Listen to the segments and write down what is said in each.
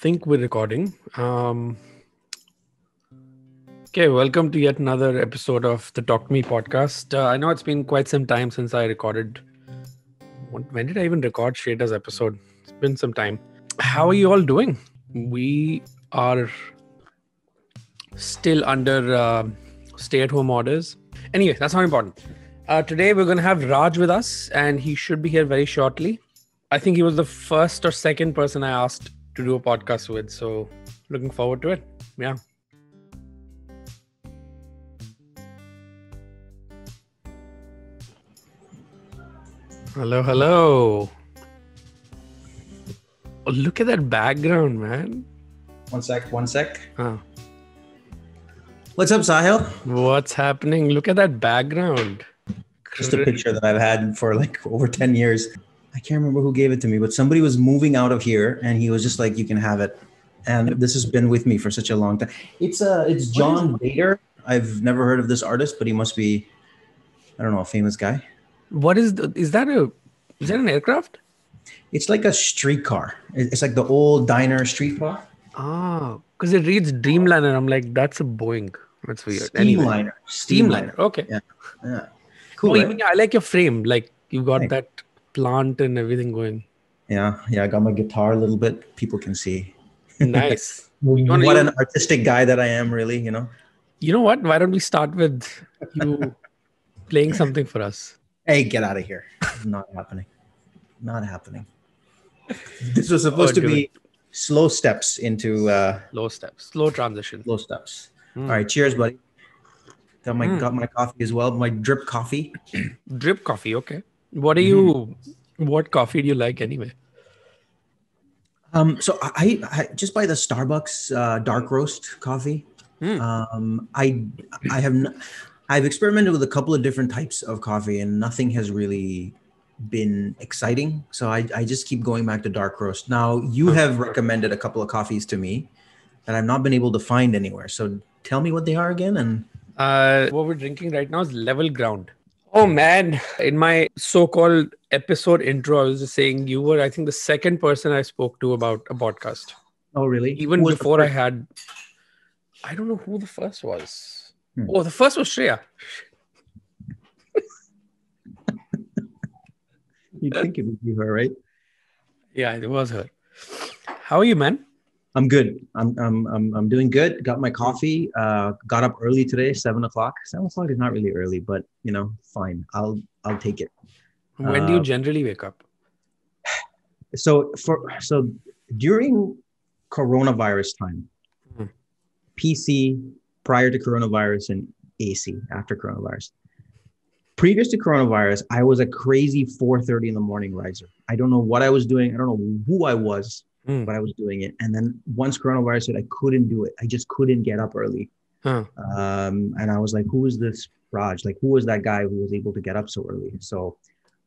think we're recording. Okay, welcome to yet another episode of the Talk to Me podcast. I know it's been quite some time since I recorded. When did I even record Shreda's episode? It's been some time. How are you all doing? We are still under stay-at-home orders. Anyway, that's not important. Today we're going to have Raj with us, and he should be here very shortly. I think he was the first or second person I asked to do a podcast with, so looking forward to it. Yeah. Hello. Oh, look at that background, man. One sec. Huh. What's up, Sahil? What's happening? Look at that background. Just a picture that I've had for like over 10 years. I can't remember who gave it to me, but somebody was moving out of here and he was just like, you can have it. And this has been with me for such a long time. It's John Bader. I've never heard of this artist, but he must be, I don't know, a famous guy. What is that an aircraft? It's like a streetcar. It's like the old diner streetcar. Ah, because it reads Dreamliner. I'm like, that's a Boeing. That's weird. Steamliner. Steamliner. Okay. Yeah. Cool. No, right? even I like your frame. Like you got Thanks. that plant and everything going. Yeah. I got my guitar a little bit. People can see. Nice. What an artistic guy that I am, really, you know? You know what? Why don't we start with you playing something for us? Hey, get out of here. Not happening. This was supposed to be slow steps into Slow transition. slow steps. All right, cheers, buddy. Got my coffee as well, my drip coffee. Drip coffee, okay. What coffee do you like anyway? So I just buy the Starbucks dark roast coffee. I've experimented with a couple of different types of coffee and nothing has really been exciting. So I just keep going back to dark roast. Now you have recommended a couple of coffees to me that I've not been able to find anywhere. So tell me what they are again. And What we're drinking right now is Level Ground. Oh man, in my so-called episode intro, I was just saying you were, I think, the second person I spoke to about a podcast. oh really? Even Who was the before I first? had, I don't know who the first was. Oh, the first was Shreya. You'd think it would be her, right? Yeah, it was her. How are you, man? I'm good. I'm doing good. Got my coffee. Got up early today, 7:00. 7:00 is not really early, but you know, fine. I'll take it. When do you generally wake up? So during coronavirus time, PC prior to coronavirus and AC after coronavirus. Previous to coronavirus, I was a crazy 4:30 in the morning riser. I don't know what I was doing. I don't know who I was, but I was doing it. And then once coronavirus hit, I couldn't do it. I just couldn't get up early. And I was like, who is this Raj? Like, who is that guy who was able to get up so early? So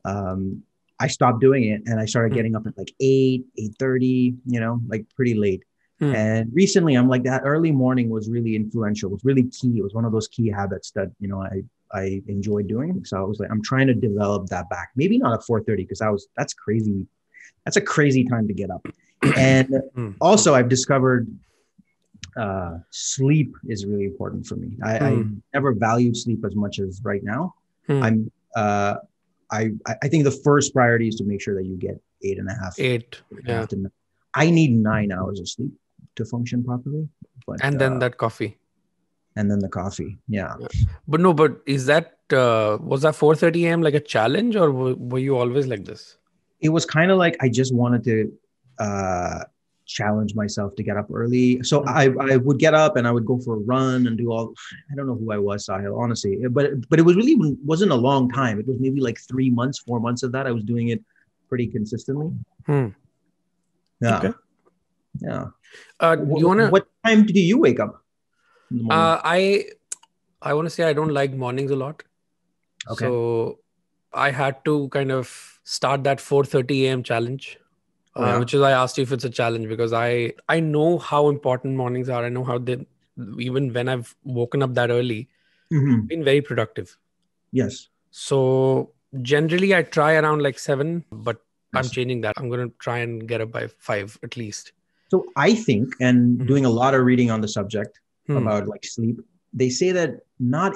I stopped doing it and I started getting up at like 8:30, you know, like pretty late. And recently I'm like, that early morning was really influential. It was really key. It was one of those key habits that, you know, I enjoy doing. So I was like, I'm trying to develop that back. Maybe not at 4:30 because that's crazy. That's a crazy time to get up. And also I've discovered sleep is really important for me. I never valued sleep as much as right now. I think the first priority is to make sure that you get 8.5. 8. Yeah. I need 9 hours of sleep to function properly. But And then that coffee. and then the coffee. Yeah. But is that, was that 4:30 a.m. like a challenge or were you always like this? It was kind of like I just wanted to challenge myself to get up early. So I would get up and I would go for a run and do all, I don't know who I was, Sahil, honestly, but it was really wasn't a long time. It was maybe like 3 months, 4 months of that. I was doing it pretty consistently. Yeah. Okay. Yeah. What time do you wake up in the morning? I want to say I don't like mornings a lot. Okay. So I had to kind of start that 4:30 a.m. challenge, which is why I asked you if it's a challenge because I know how important mornings are. I know how even when I've woken up that early, been very productive. Yes. So generally I try around like 7, but I'm changing that. I'm going to try and get up by 5 at least. So I think, and doing a lot of reading on the subject about like sleep, they say that not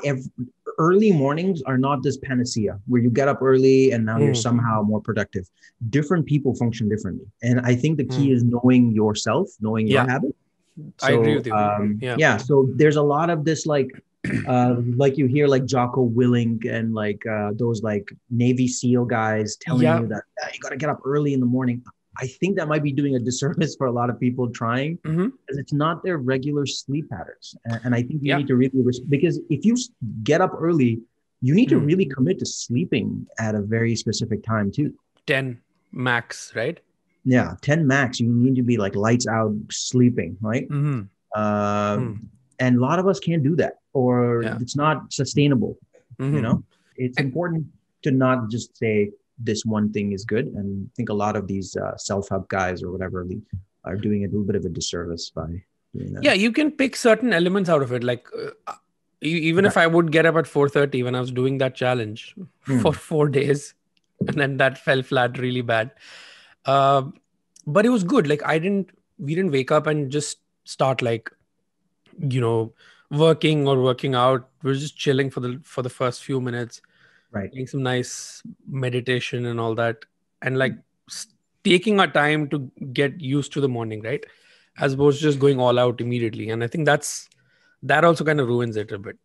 early mornings are not this panacea where you get up early and now you're somehow more productive. Different people function differently. And I think the key is knowing yourself, knowing your Yeah, habits. I agree So with you. yeah, so there's a lot of this like you hear like Jocko Willink and like those like Navy SEAL guys telling Yeah. you that you got to get up early in the morning. I think that might be doing a disservice for a lot of people trying because it's not their regular sleep patterns. And I think you Yeah. need to really, because if you get up early, you need to really commit to sleeping at a very specific time too. 10 max, right? Yeah, 10 max. You need to be like lights out sleeping, right? And a lot of us can't do that, or it's not sustainable. You know, it's important to not just say this one thing is good. And I think a lot of these self-help guys or whatever are doing a little bit of a disservice by doing that. Yeah, you can pick certain elements out of it. Like even if I would get up at 4:30 when I was doing that challenge for 4 days, and then that fell flat really bad. But it was good. Like we didn't wake up and just start like, working or working out. We were just chilling for the first few minutes, Right. doing some nice meditation and all that, and like taking our time to get used to the morning, right? As opposed to just going all out immediately. And I think that also kind of ruins it a bit.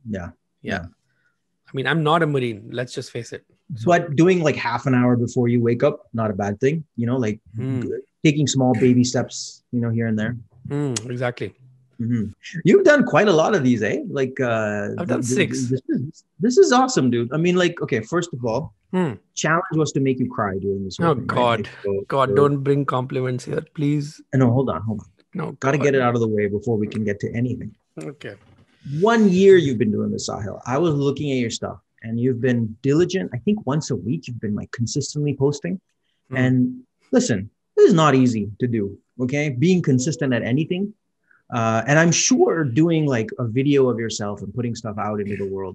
Yeah. I mean, I'm not a Marine, let's just face it. So, but doing like half an hour before you wake up, not a bad thing, like taking small baby steps, here and there. Exactly. You've done quite a lot of these, eh? Like I've done 6. This is awesome, dude. I mean, like, okay, first of all, challenge was to make you cry during this whole thing, God, right? God, don't bring compliments here, please. No, hold on. No, gotta get it out of the way before we can get to anything. Okay. 1 year you've been doing this, Sahil. I was looking at your stuff, and you've been diligent. I think once a week you've been like consistently posting. And listen, this is not easy to do. Okay, being consistent at anything. And I'm sure doing like a video of yourself and putting stuff out into the world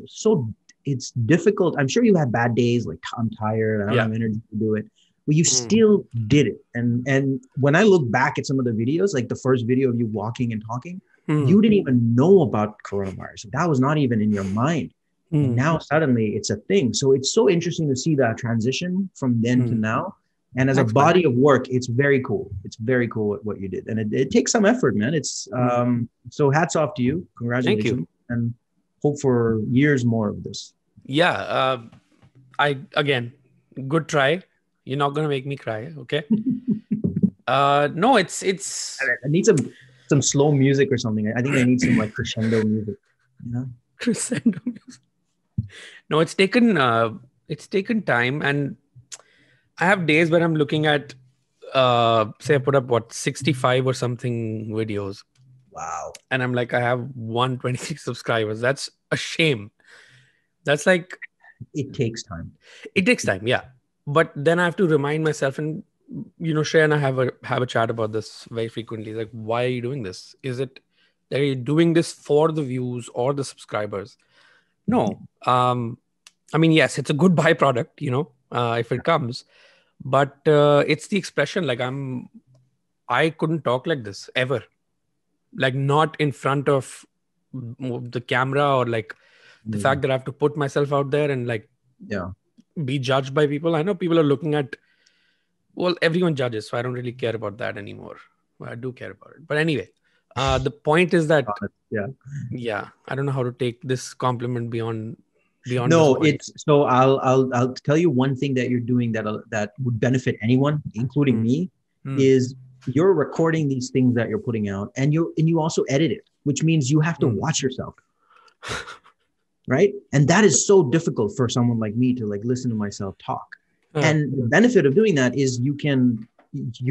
it's difficult. I'm sure you had bad days, like I'm tired, I don't have energy to do it, but you still did it. And when I look back at some of the videos, like the first video of you walking and talking, you didn't even know about coronavirus. That was not even in your mind. And now suddenly it's a thing. So it's so interesting to see that transition from then to now. And as a body of work, it's very cool. It's very cool what you did. And it takes some effort, man. It's so hats off to you. Congratulations. Thank you. And hope for years more of this. Yeah. Again, good try. You're not going to make me cry. Okay. No, it's. I need some slow music or something. I think I need some like crescendo music, Crescendo music. No, it's taken time, and I have days where I'm looking at, say I put up 65 or something videos. Wow. And I'm like, I have 126 subscribers. That's a shame. That's like... It takes time. It takes time, yeah. But then I have to remind myself, and Shreya and I have a chat about this very frequently. Like, why are you doing this? Is it that you're doing this for the views or the subscribers? No. I mean, yes, it's a good byproduct, if it comes. But it's the expression. Like I couldn't talk like this ever. Like not in front of the camera, or like the fact that I have to put myself out there and like be judged by people. I know people are looking at, well, everyone judges, so I don't really care about that anymore. Well, I do care about it. But anyway, the point is that, I don't know how to take this compliment beyond. No, it's so I'll tell you one thing that you're doing that would benefit anyone, including me, is you're recording these things that you're putting out, and you also edit it, which means you have to watch yourself. Right? And that is so difficult for someone like me to like listen to myself talk. And the benefit of doing that is you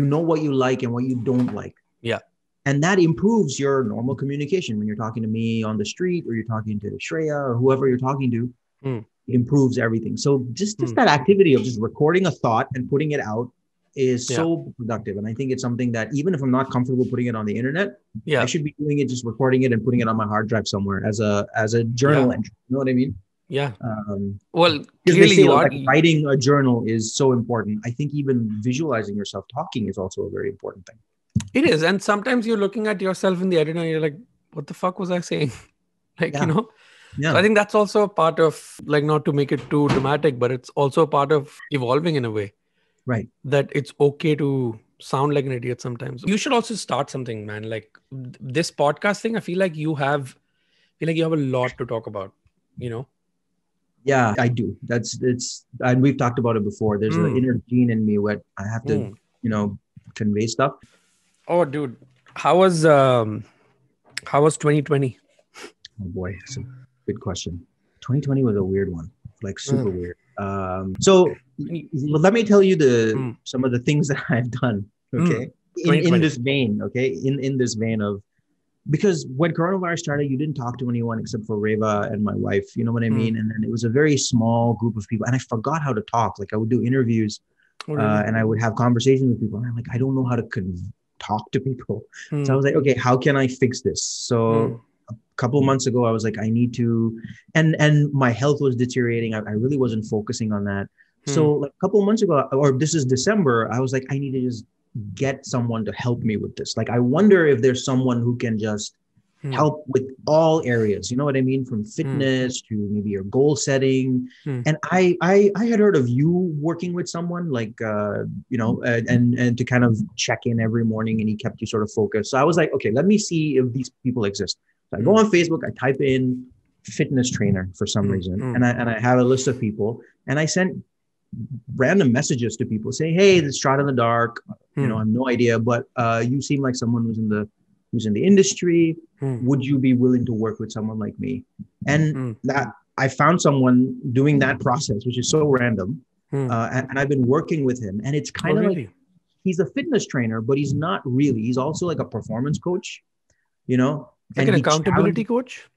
know what you like and what you don't like. Yeah. And that improves your normal communication when you're talking to me on the street, or you're talking to Shreya or whoever you're talking to. It improves everything. So just that activity of just recording a thought and putting it out is so productive. And I think it's something that even if I'm not comfortable putting it on the internet, I should be doing it, just recording it and putting it on my hard drive somewhere as a journal entry. You know what I mean? Yeah. Well, clearly you are. Like, writing a journal is so important. I think even visualizing yourself talking is also a very important thing. It is. And sometimes you're looking at yourself in the edit and you're like, what the fuck was I saying? Like, Yeah. So I Yeah. think that's also a part of, like, not to make it too dramatic, but it's also a part of evolving in a way Right. that it's okay to sound like an idiot sometimes. You should also start something, man. Like this podcast thing, I feel like you have a lot to talk about, you know? Yeah, I do. And we've talked about it before. There's an Mm, inner gene in me where I have to, mm. convey stuff. Oh, dude, how was 2020? Oh boy, that's a good question. 2020 was a weird one, like super Mm. weird. So let me tell you Mm. some of the things that I've done. Mm. Okay, in 2020. this vein. Okay, in this vein of, because when coronavirus started, you didn't talk to anyone except for Reva and my wife. You know what I Mm. mean? And then it was a very small group of people, and I forgot how to talk. Like I would do interviews, Oh, really? and I would have conversations with people, and I'm like, I don't know how to talk to people. So I Mm. was like, okay, how can I fix this? Mm. So a couple of months ago, I was like, I need to, and my health was deteriorating. I really wasn't focusing on that. Mm. So like a couple of months ago, or this is December, I was like, I need to just get someone to help me with this. Like, I wonder if there's someone who can just Mm. help with all areas. You know what I mean? From Mm. fitness to maybe your goal setting. Mm. And I had heard of you working with someone like and to kind of check in every morning, and he kept you sort of focused. So I was like, okay, let me see if these people exist. So I go Mm. on Facebook, I type in fitness trainer for some Mm. reason, Mm. and I have a list of people, and I sent random messages to people saying, hey, this shot in the dark, Mm. I have no idea, but you seem like someone who's in the industry. Mm. Would you be willing to work with someone like me? And Mm. that I found someone doing that process, which is so random. Mm. And I've been working with him, and it's Oh, kind of like, really? he's a fitness trainer, but he's not really. He's also like a performance coach, you know, Like and an he accountability challenges. coach?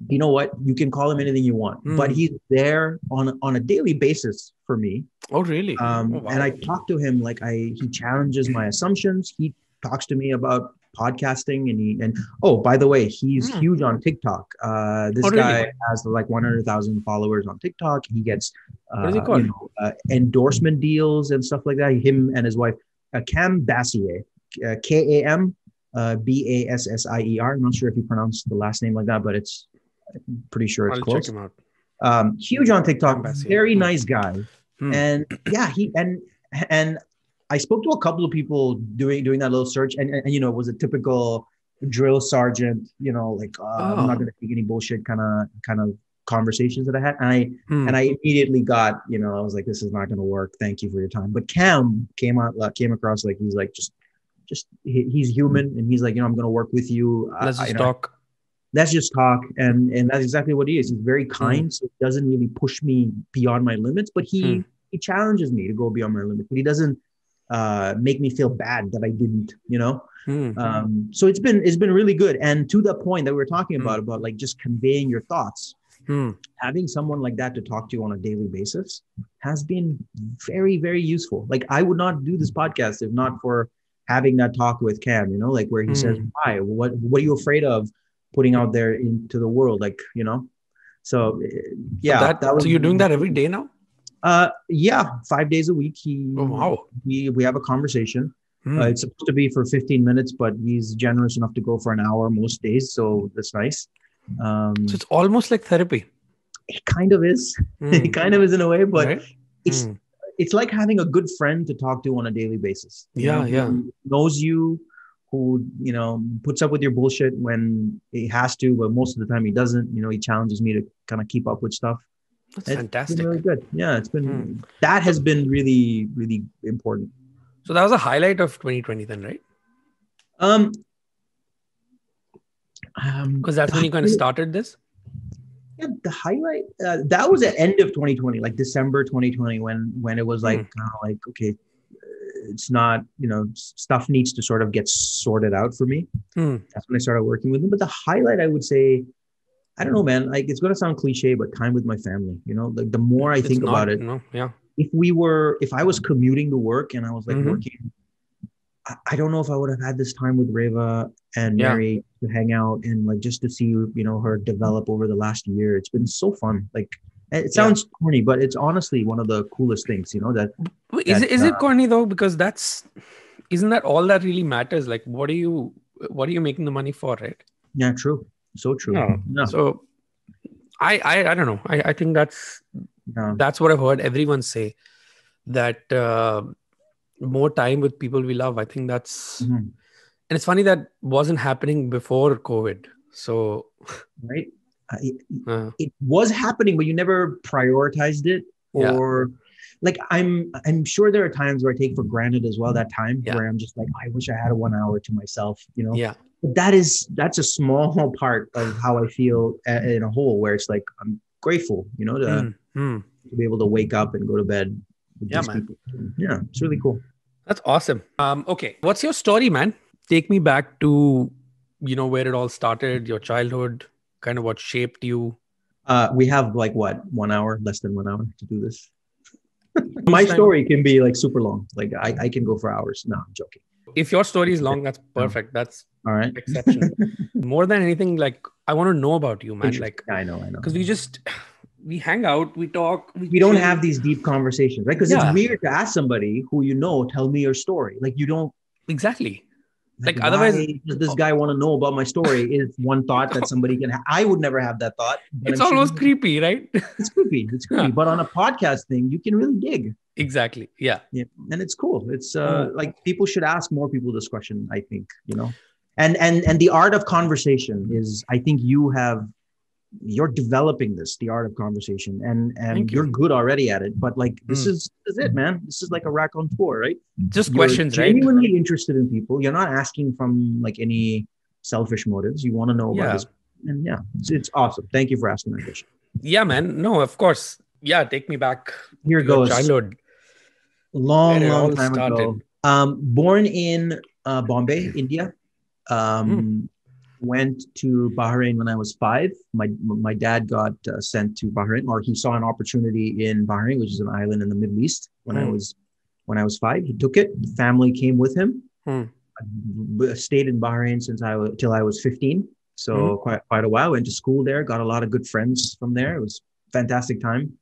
You know what? You can call him anything you want, but Mm. he's there on a daily basis for me. Oh, really? Oh, And I wow. talk to him like he challenges my assumptions. He talks to me about podcasting, and oh, by the way, he's Mm. huge on TikTok. Oh, This really? guy has like 100,000 followers on TikTok. He gets What is he called? endorsement deals and stuff like that. Him and his wife, Cam Bassier, KAM Bassier. I'm not sure if you pronounce the last name like that, but it's pretty sure it's I'll check close. him out. Huge on TikTok, Embassy. very nice guy. Mm. And yeah, and I spoke to a couple of people doing that little search, and it was a typical drill sergeant, like I'm not Oh. gonna take any bullshit kind of conversations that I had. And Mm. I immediately got, I was like, this is not gonna work. Thank you for your time. But Cam came across like, he's like, he's human, and he's like, I'm gonna work with you. Let's just talk. Let's just talk. And that's exactly what he is. He's very Mm. kind, so he doesn't really push me beyond my limits, but Mm. he challenges me to go beyond my limits, but he doesn't make me feel bad that I didn't. Mm. So it's been really good. And to the point that we were talking Mm. about like just conveying your thoughts, Mm. having someone like that to talk to you on a daily basis has been very, very useful. Like, I would not do this podcast if not for having that talk with Cam, like where he says, Mm. why, what are you afraid of putting out there into the world? Like, so yeah, that was, So you're doing that every day now? yeah, 5 days a week. Oh, wow. We have a conversation. Mm. It's supposed to be for 15 minutes, but he's generous enough to go for an hour most days. So that's nice. So it's almost like therapy. It kind of is. Mm. It kind of is in a way, but Right? it's Mm. it's like having a good friend to talk to on a daily basis. Yeah, yeah. Who knows you, who puts up with your bullshit when he has to, but most of the time he doesn't. He challenges me to kind of keep up with stuff. That's It's fantastic. been really good. Yeah, it's been Mm. that has been really, really important. So that was a highlight of 2020 then, right? Um, Because that's when you kind of started this? Yeah, the highlight that was at end of 2020, like December 2020, when it was like kind of like, okay, it's not, stuff needs to sort of get sorted out for me. Mm. That's when I started working with him. But the highlight, I would say, I don't know, man. Like, it's gonna sound cliche, but time with my family. Like, the more I think about it, No, yeah. if I was commuting to work and I was like working, I don't know if I would have had this time with Reva and Yeah. Mary to hang out and like just to see, her develop over the last year. It's been so fun. Like, it sounds corny, but it's honestly one of the coolest things, that. Is it corny though? Because that's isn't that all that really matters? Like, what are you making the money for, right? Yeah, true. So true. No. Yeah. So I don't know. I think that's what I've heard everyone say, that more time with people we love. I think that's, and it's funny that wasn't happening before COVID. So right. It was happening, but you never prioritized it, or like I'm sure there are times where I take for granted as well that time where I'm just like, I wish I had a 1 hour to myself, you know. Yeah. But that's a small part of how I feel in a whole, where it's like I'm grateful, you know, to be able to wake up and go to bed with these people. Yeah, it's really cool. That's awesome. Okay, what's your story, man? Take me back to, where it all started, your childhood, kind of what shaped you. We have like what, 1 hour, less than 1 hour to do this. My story can be like super long. Like I can go for hours. No, I'm joking. If your story is long, that's perfect. That's all right. Exceptional. More than anything, like I want to know about you, man. Like I know. Because we hang out, we talk. We don't have these deep conversations, right? Because it's weird to ask somebody who tell me your story. Like you don't. Exactly. Like otherwise, does this guy want to know about my story? Is one thought that somebody can have. I would never have that thought. It's almost creepy, right? It's creepy. It's creepy. But on a podcast thing, you can really dig. Exactly. Yeah. And it's cool. It's like people should ask more people this question, I think, and the art of conversation is, I think you're developing the art of conversation, and you're good already at it, but like this is it, man. This is like a raconteur, right? Just you're questions, genuinely right? interested in people. You're not asking from like any selfish motives. You want to know about this, and it's awesome. Thank you for asking that question. Yeah, man. No, of course. Yeah, take me back. Here goes. Childhood. Long time ago. Born in Bombay, India. Went to Bahrain when I was 5. My dad got sent to Bahrain, or he saw an opportunity in Bahrain, which is an island in the Middle East. When I was 5, he took it. The family came with him. I stayed in Bahrain till I was 15. So quite a while. Went to school there. Got a lot of good friends from there. It was a fantastic time.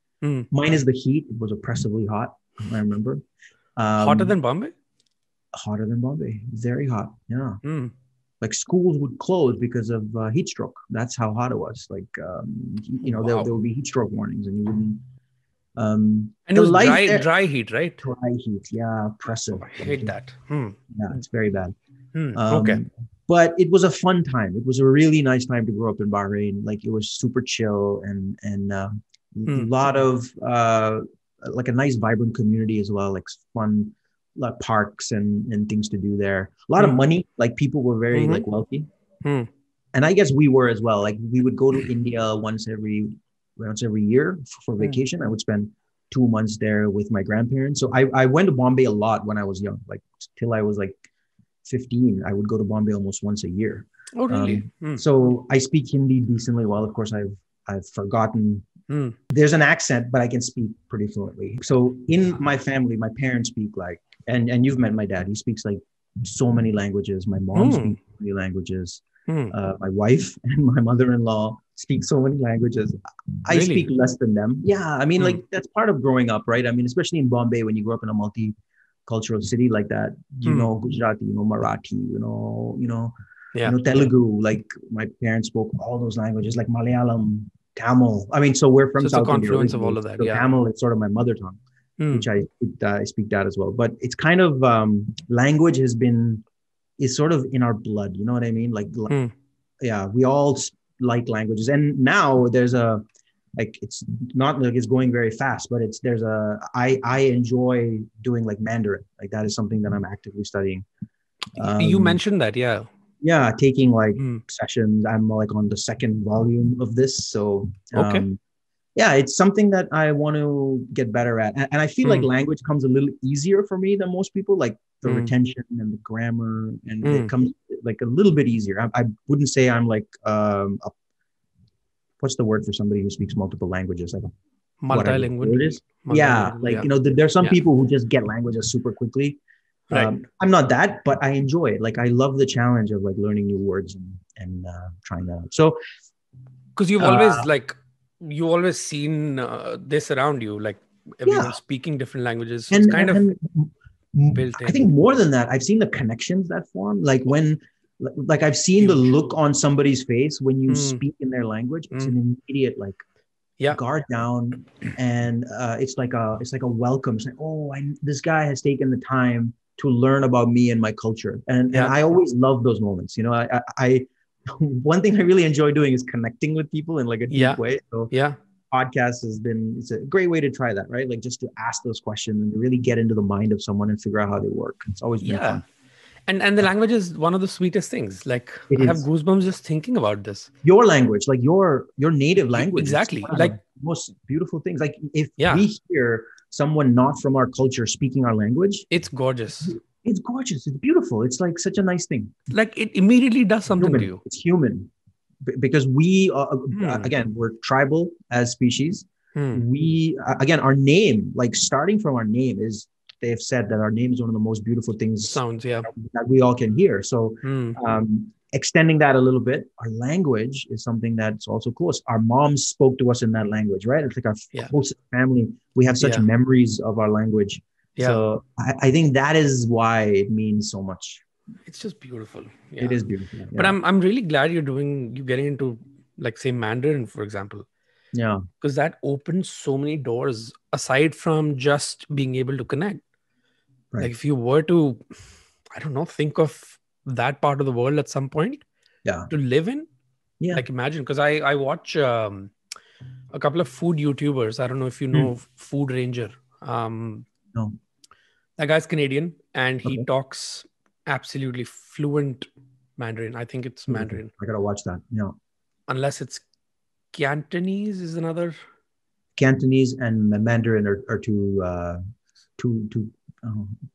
Minus the heat. It was oppressively hot. I remember. Hotter than Bombay? Hotter than Bombay. Very hot. Yeah. Like schools would close because of heat stroke. That's how hot it was. Like, there would be heat stroke warnings, and you wouldn't. And it was dry heat, right? Dry heat. Yeah. Oppressive. I hate that. Yeah. It's very bad. Okay. But it was a fun time. It was a really nice time to grow up in Bahrain. Like it was super chill and a lot of like a nice vibrant community as well, like fun parks and things to do there. A lot of money, like people were very like wealthy. And I guess we were as well. Like we would go to India once every year for vacation. I would spend 2 months there with my grandparents. So I went to Bombay a lot when I was young, like till I was like 15. I would go to Bombay almost once a year. Oh, really? So I speak Hindi decently well. Of course, I've forgotten. There's an accent, but I can speak pretty fluently. So in my family, my parents speak like, and you've met my dad. He speaks like so many languages. My mom speaks so many languages. My wife and my mother-in-law speak so many languages. I speak less than them. Yeah, I mean, like that's part of growing up, right? I mean, especially in Bombay, when you grow up in a multicultural city like that, you know Gujarati, you know Marathi, you know Telugu. Like my parents spoke all those languages, like Malayalam, Tamil. I mean, so we're from South India. Confluence of all of that. So Tamil is sort of my mother tongue, which I speak that as well. But it's kind of language is sort of in our blood. You know what I mean? Like, yeah, we all like languages, and now there's it's not like it's going very fast, but I enjoy doing like Mandarin. Like that is something that I'm actively studying. You mentioned that, yeah. Yeah, taking like sessions. I'm like on the 2nd volume of this. So yeah, it's something that I want to get better at. And I feel like language comes a little easier for me than most people, like the retention and the grammar, and it comes like a little bit easier. I wouldn't say I'm like, what's the word for somebody who speaks multiple languages? Like multilingual. Yeah, like, there's some people who just get languages super quickly. Right. I'm not that, but I enjoy it. Like I love the challenge of like learning new words and trying that out. So, because you've always seen this around you, like everyone speaking different languages. So it's kind of built I think in. more than that, I've seen the connections that form. Like I've seen the Huge. look on somebody's face when you Mm, speak in their language. It's mm. an immediate like Yeah. guard down, and it's like a welcome. It's like, oh, this guy has taken the time to learn about me and my culture, and Yeah. I always love those moments. I one thing I really enjoy doing is connecting with people in like a deep Yeah. way. So Yeah. podcast it's a great way to try that, right? Like just to ask those questions and to really get into the mind of someone and figure out how they work. It's always been Yeah. fun. And the language is one of the sweetest things. Like It I have is goosebumps just thinking about this. your language, like your native language. It's Exactly. one of the Like, most beautiful things. Like if yeah, we hear someone not from our culture speaking our language, it's gorgeous. it's gorgeous. It's beautiful. It's like such a nice thing. Like it immediately does something to Human. you. It's human. Because we Hmm. again, we're tribal as species. Hmm. We again, our name, like starting from our name, is they've said that our name is one of the most beautiful things Sounds, yeah. that we all can hear. So Hmm. extending that a little bit, our language is something that's also close. Our moms spoke to us in that language, right? It's like our Yeah. closest family. We have such Yeah. memories of our language. Yeah. So I think that is why it means so much. It's just beautiful. It Yeah. is beautiful. But Yeah. I'm really glad you getting into, like, say, Mandarin, for example, Yeah. because that opens so many doors aside from just being able to connect. Like Right. if you were to, I don't know, think of that part of the world at some point Yeah. to live in, Yeah. like imagine, because I watch a couple of food YouTubers. I don't know if you know Hmm. Food Ranger. Um, No. that guy's Canadian and he Okay. talks absolutely fluent Mandarin. I think it's Beautiful. Mandarin, I gotta watch that. Yeah. unless it's Cantonese is another. Cantonese and Mandarin are two.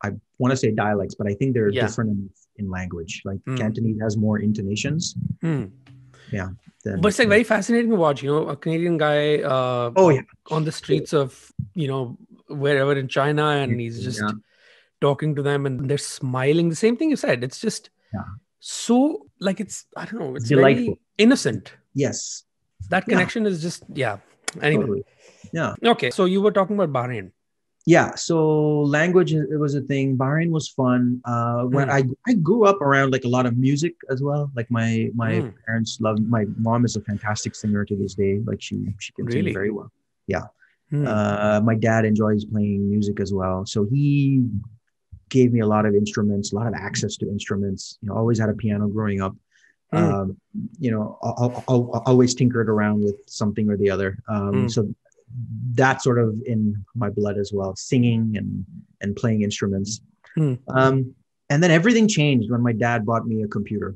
I want to say dialects, but I think they're Yeah. different in language. Like Hmm. Cantonese has more intonations. Hmm. Yeah. But Then it's like very fascinating to watch, a Canadian guy oh yeah. on the streets of, wherever in China, and he's Yeah. just talking to them and they're smiling. The same thing you said. It's just Yeah. so, like, I don't know, It's it's delightful. very innocent. Yes. That Yeah. connection is just, yeah. Anyway. Totally. Yeah. Okay. So you were talking about Bahrain. Yeah. So language, it was a thing. Bahrain was fun. When Hmm. I grew up around like a lot of music as well. Like my Hmm. parents love. My mom is a fantastic singer to this day. Like she can sing Really? very well. Yeah. Hmm. My dad enjoys playing music as well. So he gave me a lot of instruments, a lot of access to instruments. Always had a piano growing up. Hmm. Um, I'll always tinkered around with something or the other. Hmm. So that's sort of in my blood as well, singing and playing instruments. Hmm. And then everything changed when my dad bought me a computer.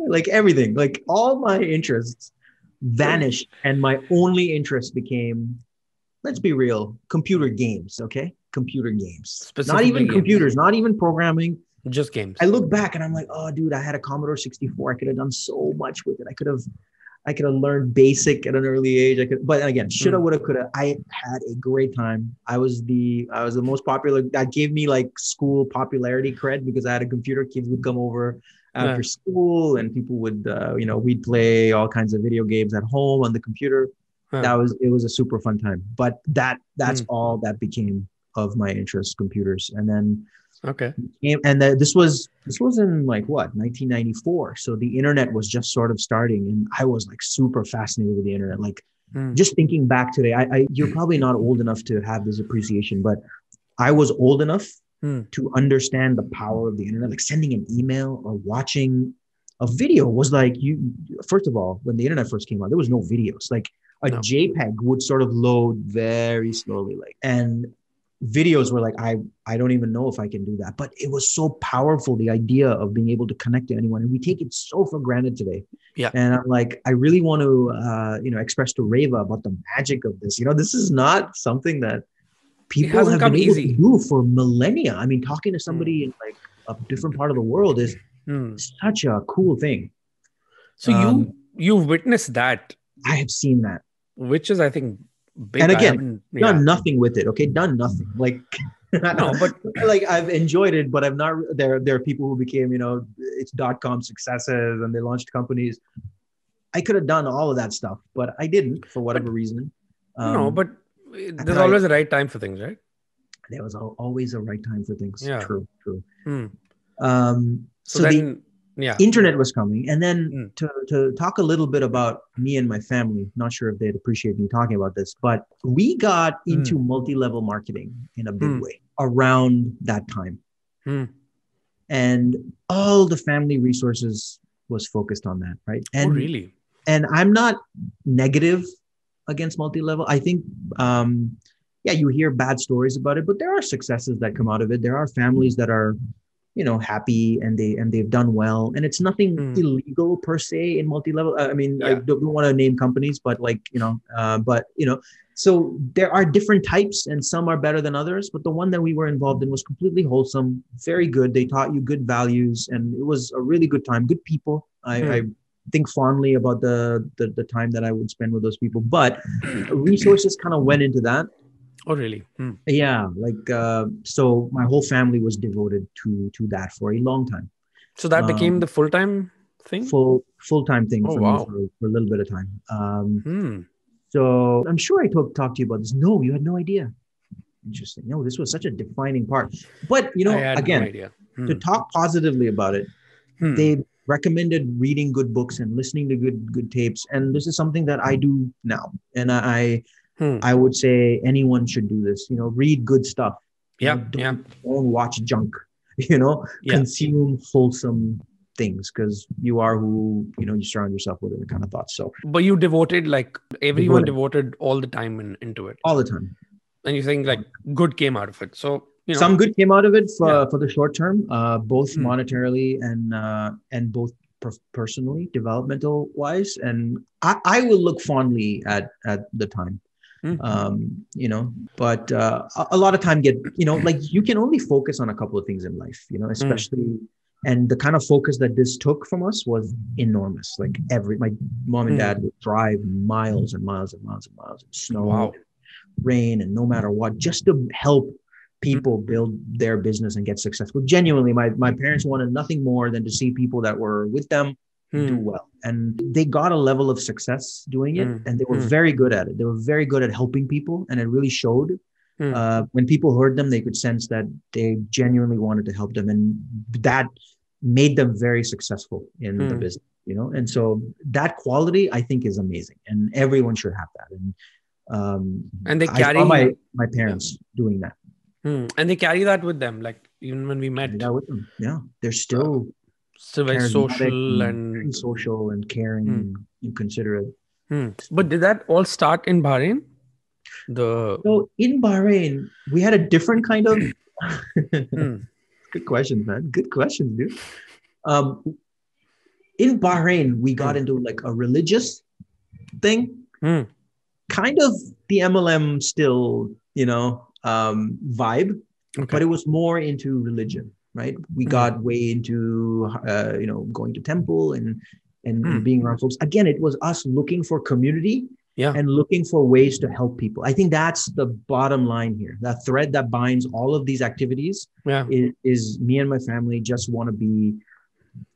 Like everything, like all my interests vanished, and my only interest became, let's be real, computer games. Okay, computer games, not Specifically even games. computers, not even programming. Just I games. look back and I'm like, oh dude, I had a Commodore 64. I could have done so much with it. I could have learned basic at an early age. But again, shoulda, Hmm. woulda, coulda. I had a great time. I was the most popular. That gave me like school popularity cred because I had a computer. Kids would come over Yeah. after school, and people would, we'd play all kinds of video games at home on the computer. Huh. It was a super fun time. But that's Hmm. all that became of my interest, computers, and then Okay. this was in like what 1994, so the internet was just sort of starting, and I was like super fascinated with the internet. Like Hmm. just thinking back today, you're probably not old enough to have this appreciation, but I was old enough Hmm. to understand the power of the internet. Like sending an email or watching a video was like, you first of all, when the internet first came out, there was no videos. Like a No. JPEG would sort of load very slowly, like, and videos were like, I don't even know if I can do that, but it was so powerful, the idea of being able to connect to anyone, and we take it so for granted today. Yeah. And I'm like, I really want to express to Reva about the magic of this. This is not something that It people hasn't have been come able to easy. do for millennia. I mean, talking to Hmm. somebody in like a different part of the world is Hmm. such a cool thing. So um you've witnessed that, I have seen that, which is, I think, and big. I again, haven't. Yeah. done nothing with it. Okay, done nothing. Like No, but like I've enjoyed it, but I've not. There are people who became, it's .com successes and they launched companies. I could have done all of that stuff, but I didn't for but whatever reason. no, Um, but and there's I always a right time for things, right? There was always a right time for things. Yeah. True, true. Hmm. So So the then, yeah. internet was coming. And then Hmm. to talk a little bit about me and my family, not sure if they'd appreciate me talking about this, but we got Hmm. into multi-level marketing in a big Hmm. way around that time. Hmm. And all the family resources was focused on that, right? Oh, And really? I'm not negative against multi-level. I think yeah, you hear bad stories about it, but there are successes that come out of it. There are families that are, happy, and they've done well, and it's nothing Hmm. illegal per se in multi-level. I mean, I Yeah. don't want to name companies, but like, but so there are different types, and some are better than others, but the one that we were involved in was completely wholesome, very good. They taught you good values, and it was a really good time, good people. I Hmm. think fondly about the time that I would spend with those people, but resources kind of went into that. Oh, really? Hmm. Yeah, like so my whole family was devoted to that for a long time. So that became um the full-time thing? full-time thing Oh, for me wow. for a little bit of time. Hmm. So I'm sure I talked to you about this. No, you had no idea. Interesting. No, this was such a defining part. But I had no again, idea. to Hmm. talk positively about it, Hmm. they recommended reading good books and listening to good tapes, and this is something that I do now. And Hmm. I would say anyone should do this. Read good stuff. Yeah. Yeah. Don't watch junk. Yeah. Consume wholesome things, because you are who you surround yourself with, and kind of thoughts. So But you devoted, like, everyone devoted devoted all the time into it. all the time. And you think, like, good came out of it. So, Some good came out of it yeah. for the short term, both Hmm. monetarily and both personally, developmental wise. And I will look fondly at the time. Hmm. But a lot of time like you can only focus on a couple of things in life, Hmm. especially, and the kind of focus that this took from us was enormous. Like my mom and Hmm. dad would drive miles and miles and miles and miles in snow, Wow. rain, and no matter what, just to help Hmm. people build their business and get successful. Genuinely, my parents wanted nothing more than to see people that were with them do Hmm. well. And they got a level of success doing it, Hmm. and they were Hmm. very good at it. They were very good at helping people, and it really showed. Hmm. When people heard them, they could sense that they genuinely wanted to help them, and that made them very successful in the Hmm. business. And so that quality, I think, is amazing, and everyone should have that. And And they I saw my carry, yeah. parents doing that. Hmm. And they carry that with them. Like, even when we Carry met, that with them. Yeah, they're uh, still still very charismatic social and very and social and caring hmm. and considerate. Hmm. But did that all start in Bahrain? The So in Bahrain, we had a different kind of. hmm. Good questions, man. Good questions, dude. Um, in Bahrain, we got Hmm. into like a religious thing, Hmm. kind of the MLM still, vibe, Okay. but it was more into religion, right? We Hmm. got way into, going to temple and Hmm. being around folks. Again, it was us looking for community Yeah. and looking for ways to help people. I think that's the bottom line here. That thread that binds all of these activities Yeah. is me and my family just want to be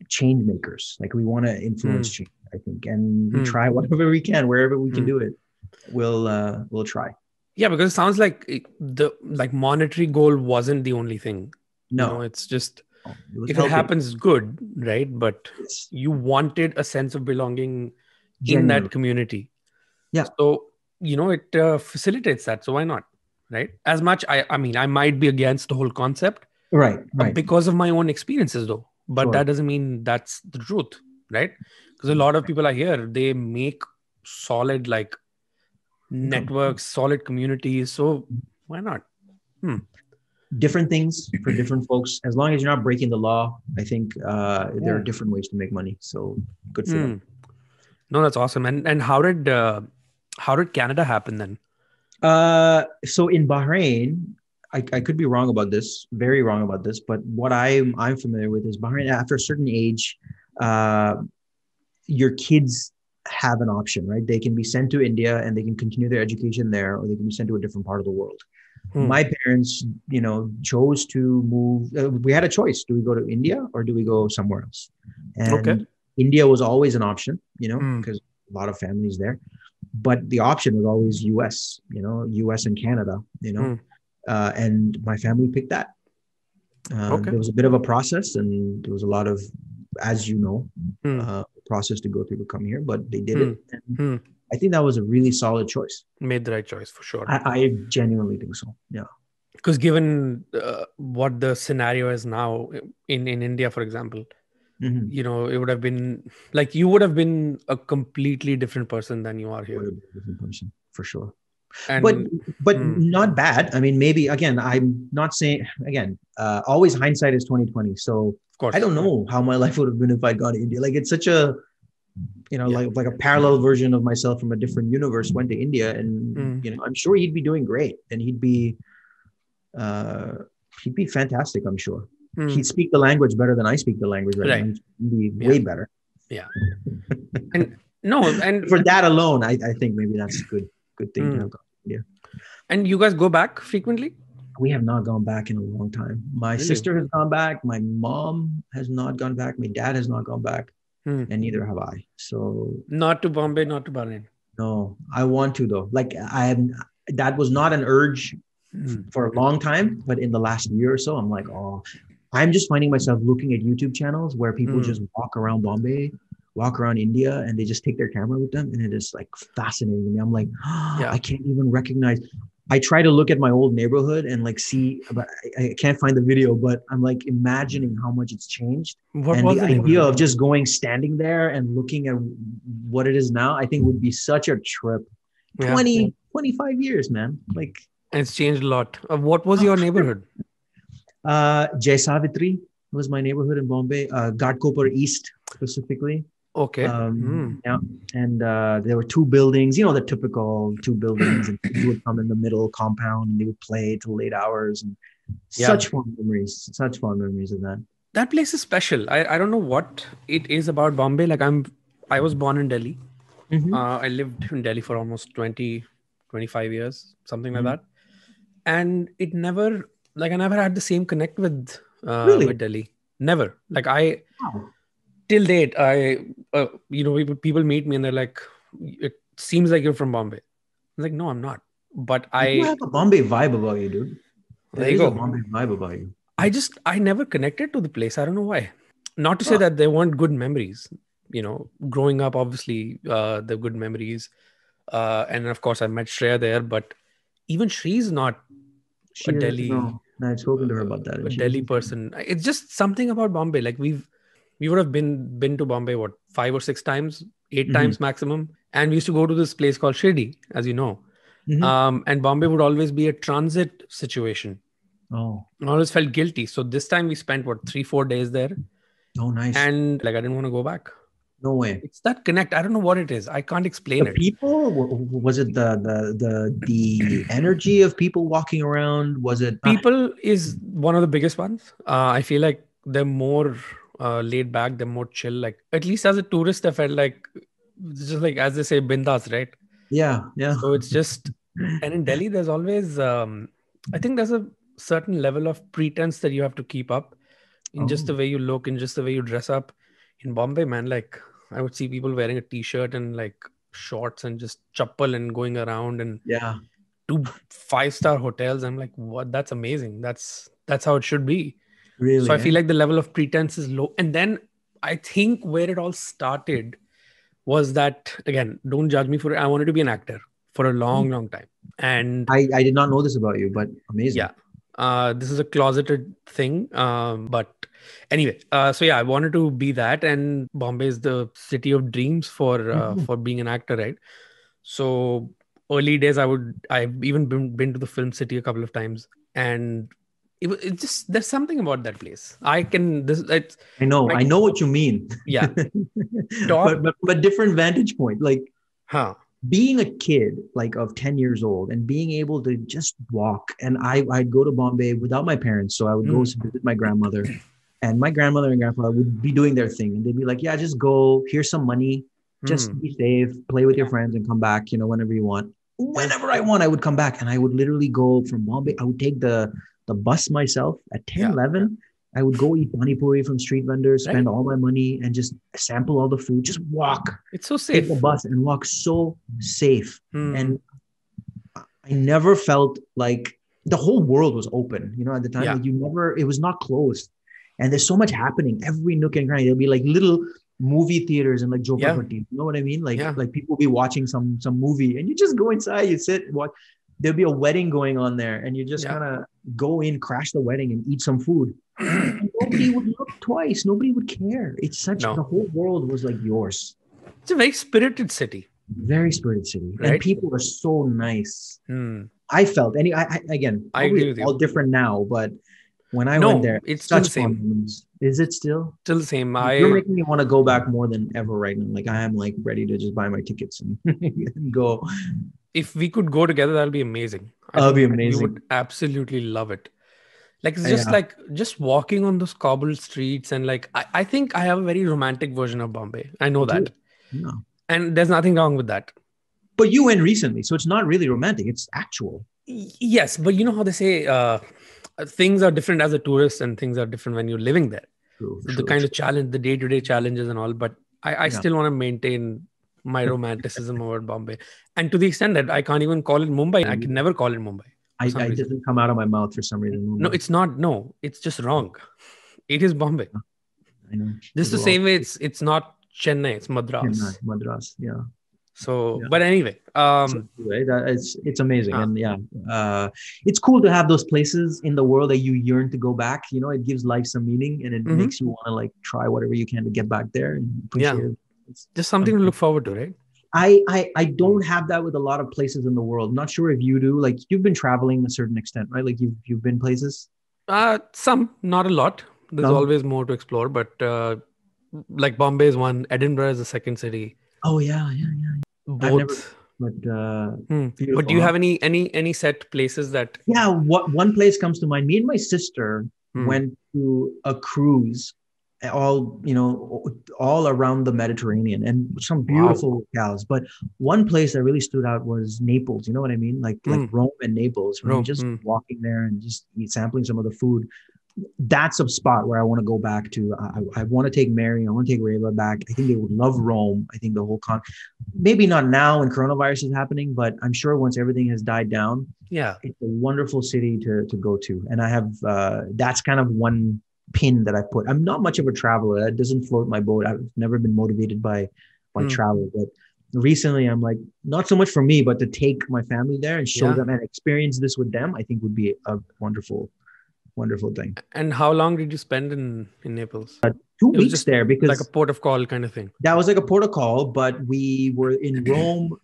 change makers. Like we want to influence Hmm. change, I think, and we Hmm. try whatever we can, wherever we can Hmm. do it. We'll try. Yeah, because it sounds like the like monetary goal wasn't the only thing. No, It's just, it was if it helping. happens, good, right? But Yes, you wanted a sense of belonging in that genuinely. community. Yeah, So, it facilitates that. So why not? Right? As much, I mean, I might be against the whole concept right, right. because of my own experiences, though. But Sure. that doesn't mean that's the truth, right? Because a lot of people are here, they make solid, like, Income. networks, solid communities. So why not? Hmm. Different things for different folks. As long as you're not breaking the law, I think there are different ways to make money. So good for Hmm. them. No, that's awesome. And how did Canada happen then? So in Bahrain, I could be wrong about this, very wrong about this, but what I'm familiar with is Bahrain after a certain age, uh, your kids have an option, right? They can be sent to India and they can continue their education there, or they can be sent to a different part of the world. Hmm. My parents, chose to move. We had a choice: do we go to India or do we go somewhere else? Okay. And India was always an option, Hmm. because a lot of families there. But the option was always U.S., U.S. and Canada, Hmm. And my family picked that. Okay. There was a bit of a process, and there was a lot of, as you know, Hmm. process to go through to come here, but they did Hmm. it. And Hmm. I think that was a really solid choice. Made the right choice for sure. I genuinely think so. Yeah. Because given what the scenario is now in India, for example, Mm-hmm. it would have been like you would have been a completely different person than you are Would here. have been a different person for sure. but And but hmm, not bad. I mean, maybe again, I'm not saying again. Always hindsight is 2020. So of I course, don't know how my life would have been if I'd gone to India. Like it's such a yeah. like a parallel version of myself from a different universe went to India, and Hmm. I'm sure he'd be doing great, and uh, he'd be fantastic. I'm sure Hmm. he'd speak the language better than I speak the language right now. Right. He'd be Yeah. way better. Yeah. And no, For that alone, I think maybe that's a good thing to hmm. have gone to India. And you guys go back frequently? We have not gone back in a long time. My Really? sister has gone back. My mom has not gone back. My dad has not gone back, Hmm. and neither have I. So Not to Bombay, not to Bahrain. no, I want to though. Like I am. That was not an urge Hmm. for a long time, but in the last year or so, I'm like, oh, I'm just finding myself looking at YouTube channels where people Hmm. just walk around Bombay, walk around India, and they just take their camera with them, and it is like fascinating to me. I'm like, oh, Yeah. I can't even recognize. I try to look at my old neighborhood and like see, but I can't find the video. But I'm like imagining how much it's changed, What and was the the idea neighborhood? of just going, standing there, and looking at what it is now, I think would be such a trip. Yeah. 25 years, man. Like And it's changed a lot. What was your neighborhood? Jai Savitri was my neighborhood in Bombay, Ghatkopar East specifically. Okay. Hmm. Yeah, and there were two buildings, the typical two buildings, and kids would come in the middle compound and they would play till late hours, and Yeah. such fond memories of that. That place is special. I don't know what it is about Bombay. Like I was born in Delhi. Mm-hmm. I lived in Delhi for almost 25 years, something like Mm-hmm. that. And it never, like, I never had the same connect with Really? Delhi. Never. Like, I, Wow. till date, people meet me and they're like, it seems like you're from Bombay. I'm like, no, I'm not. But You do have a Bombay vibe about you, dude. there There you is a go. Bombay vibe about you. I never connected to the place. I don't know why. Not to say Huh. that there weren't good memories. Growing up, obviously, the good memories. And of course, I met Shreya there, but even she's not a She doesn't Delhi know. I've spoken to her about that, a and she Delhi doesn't. person. It's just something about Bombay. Like we would have been to Bombay what 5 or 6 times, 8 times Mm-hmm. maximum, and we used to go to this place called Shirdi, as you know. Mm-hmm. And Bombay would always be a transit situation. Oh, I always felt guilty. So this time we spent what 3 4 days there, oh, nice. and like I didn't want to go back. No way. It's that connect. I don't know what it is. I can't explain The it. people? Was it the energy of people walking around? Was it? People is one of the biggest ones. I feel like they're more laid back, they're more chill. Like at least as a tourist, I felt like it's just like as they say, bindas, right? Yeah, yeah. So it's just, and in Delhi, there's always, I think there's a certain level of pretense that you have to keep up in just Oh, the way you look, in just the way you dress up. In Bombay, man, like I would see people wearing a t-shirt and like shorts and just chappal and going around and yeah. to 5-star hotels. I'm like, what? That's amazing. That's how it should be. So I Really, feel eh? like the level of pretense is low. And then I think where it all started was that again, don't judge me for it. I wanted to be an actor for a long, long time. And I did not know this about you, but amazing. yeah, this is a closeted thing. But anyway, so yeah, I wanted to be that. And Bombay is the city of dreams Mhm. for being an actor, right? So early days, I've even been to the film city a couple of times, and it just there's something about that place. I can this it's I like know what you mean. yeah, but, top, but different vantage point. Like huh? being a kid, like of 10 years old, and being able to just walk. And I'd go to Bombay without my parents, so I would go Hmm. visit my grandmother, and my grandmother and grandfather would be doing their thing, and they'd be like, "Yeah, just go. Here's some money. Hmm. Just be safe. Play with your friends, and come back. Whenever you want. Yeah. Whenever I want, I would come back, and I would literally go from Bombay. I would take the bus myself at 10, Yeah. 11. I would go eat pani puri from street vendors, spend Right. all my money, and just sample all the food. Just walk, It's so take the safe. bus, and walk so safe. Hmm. And I never felt like the whole world was open, at the time. Yeah. Like it was not closed. And there's so much happening. Every nook and cranny. There'll be like little movie theaters and like Yeah. Jopapatti. You know what I mean? Yeah. Like people be watching some movie and you just go inside, you sit, watch. There'll be a wedding going on there, and you just Yeah. kind of go in, crash the wedding, and eat some food. And nobody would look twice. Nobody would care. The No. whole world was like yours. It's a very spirited city. Very spirited city. Right? And people are so nice. Hmm. I felt, again, I agree with you. all different now, but when I went there, it's still the such fun same. moments. Is it still? Still the same. You're making me want to go back more than ever right now. Like I am like ready to just buy my tickets and, and go. If we could go together, that'll be amazing. That'll be amazing. You would absolutely love it. Like it's just like just walking on those cobbled streets, and like I think I have a very romantic version of Bombay. I know that. No. And there's nothing wrong with that. But you went recently, so it's not really romantic. It's actual. Yes, but you know how they say things are different as a tourist and things are different when you're living there. True, the kind of challenge, the day-to-day challenges and all. But I still want to maintain my romanticism over Bombay. And to the extent that I can't even call it Mumbai. I can never call it Mumbai. I doesn't come out of my mouth for some reason. Mumbai. No, it's not. No, it's just wrong. It is Bombay. I know. Just the same way it's not Chennai, it's Madras. Madras, yeah. So, but anyway, it's amazing, and it's cool to have those places in the world that you yearn to go back. It gives life some meaning, and it makes you want to like try whatever you can to get back there and appreciate it. It's just something to look forward to, right? I don't have that with a lot of places in the world. Not sure if you do. Like you've been traveling to a certain extent, right? Like you've been places. Some, not a lot. There's always more to explore, but like Bombay is one. Edinburgh is the second city. Oh yeah. Both. But do you have any set places that? Yeah, one place comes to mind. Me and my sister went to a cruise, all around the Mediterranean, and some beautiful locales. But one place that really stood out was Naples. You know what I mean? Like Rome and Naples. When you're just walking there and just sampling some of the food. That's a spot where I want to go back to. I want to take Mary. I want to take Reva back. I think they would love Rome. I think the whole maybe not now when coronavirus is happening, but I'm sure once everything has died down, it's a wonderful city to go to. And I have that's kind of one pin that I put. I'm not much of a traveler. That doesn't float my boat. I've never been motivated by travel, but recently I'm like, not so much for me, but to take my family there and show them and experience this with them, I think would be a wonderful thing. And how long did you spend in Naples? 2 weeks there, because like a port of call kind of thing. That was like a port of call, but we were in Rome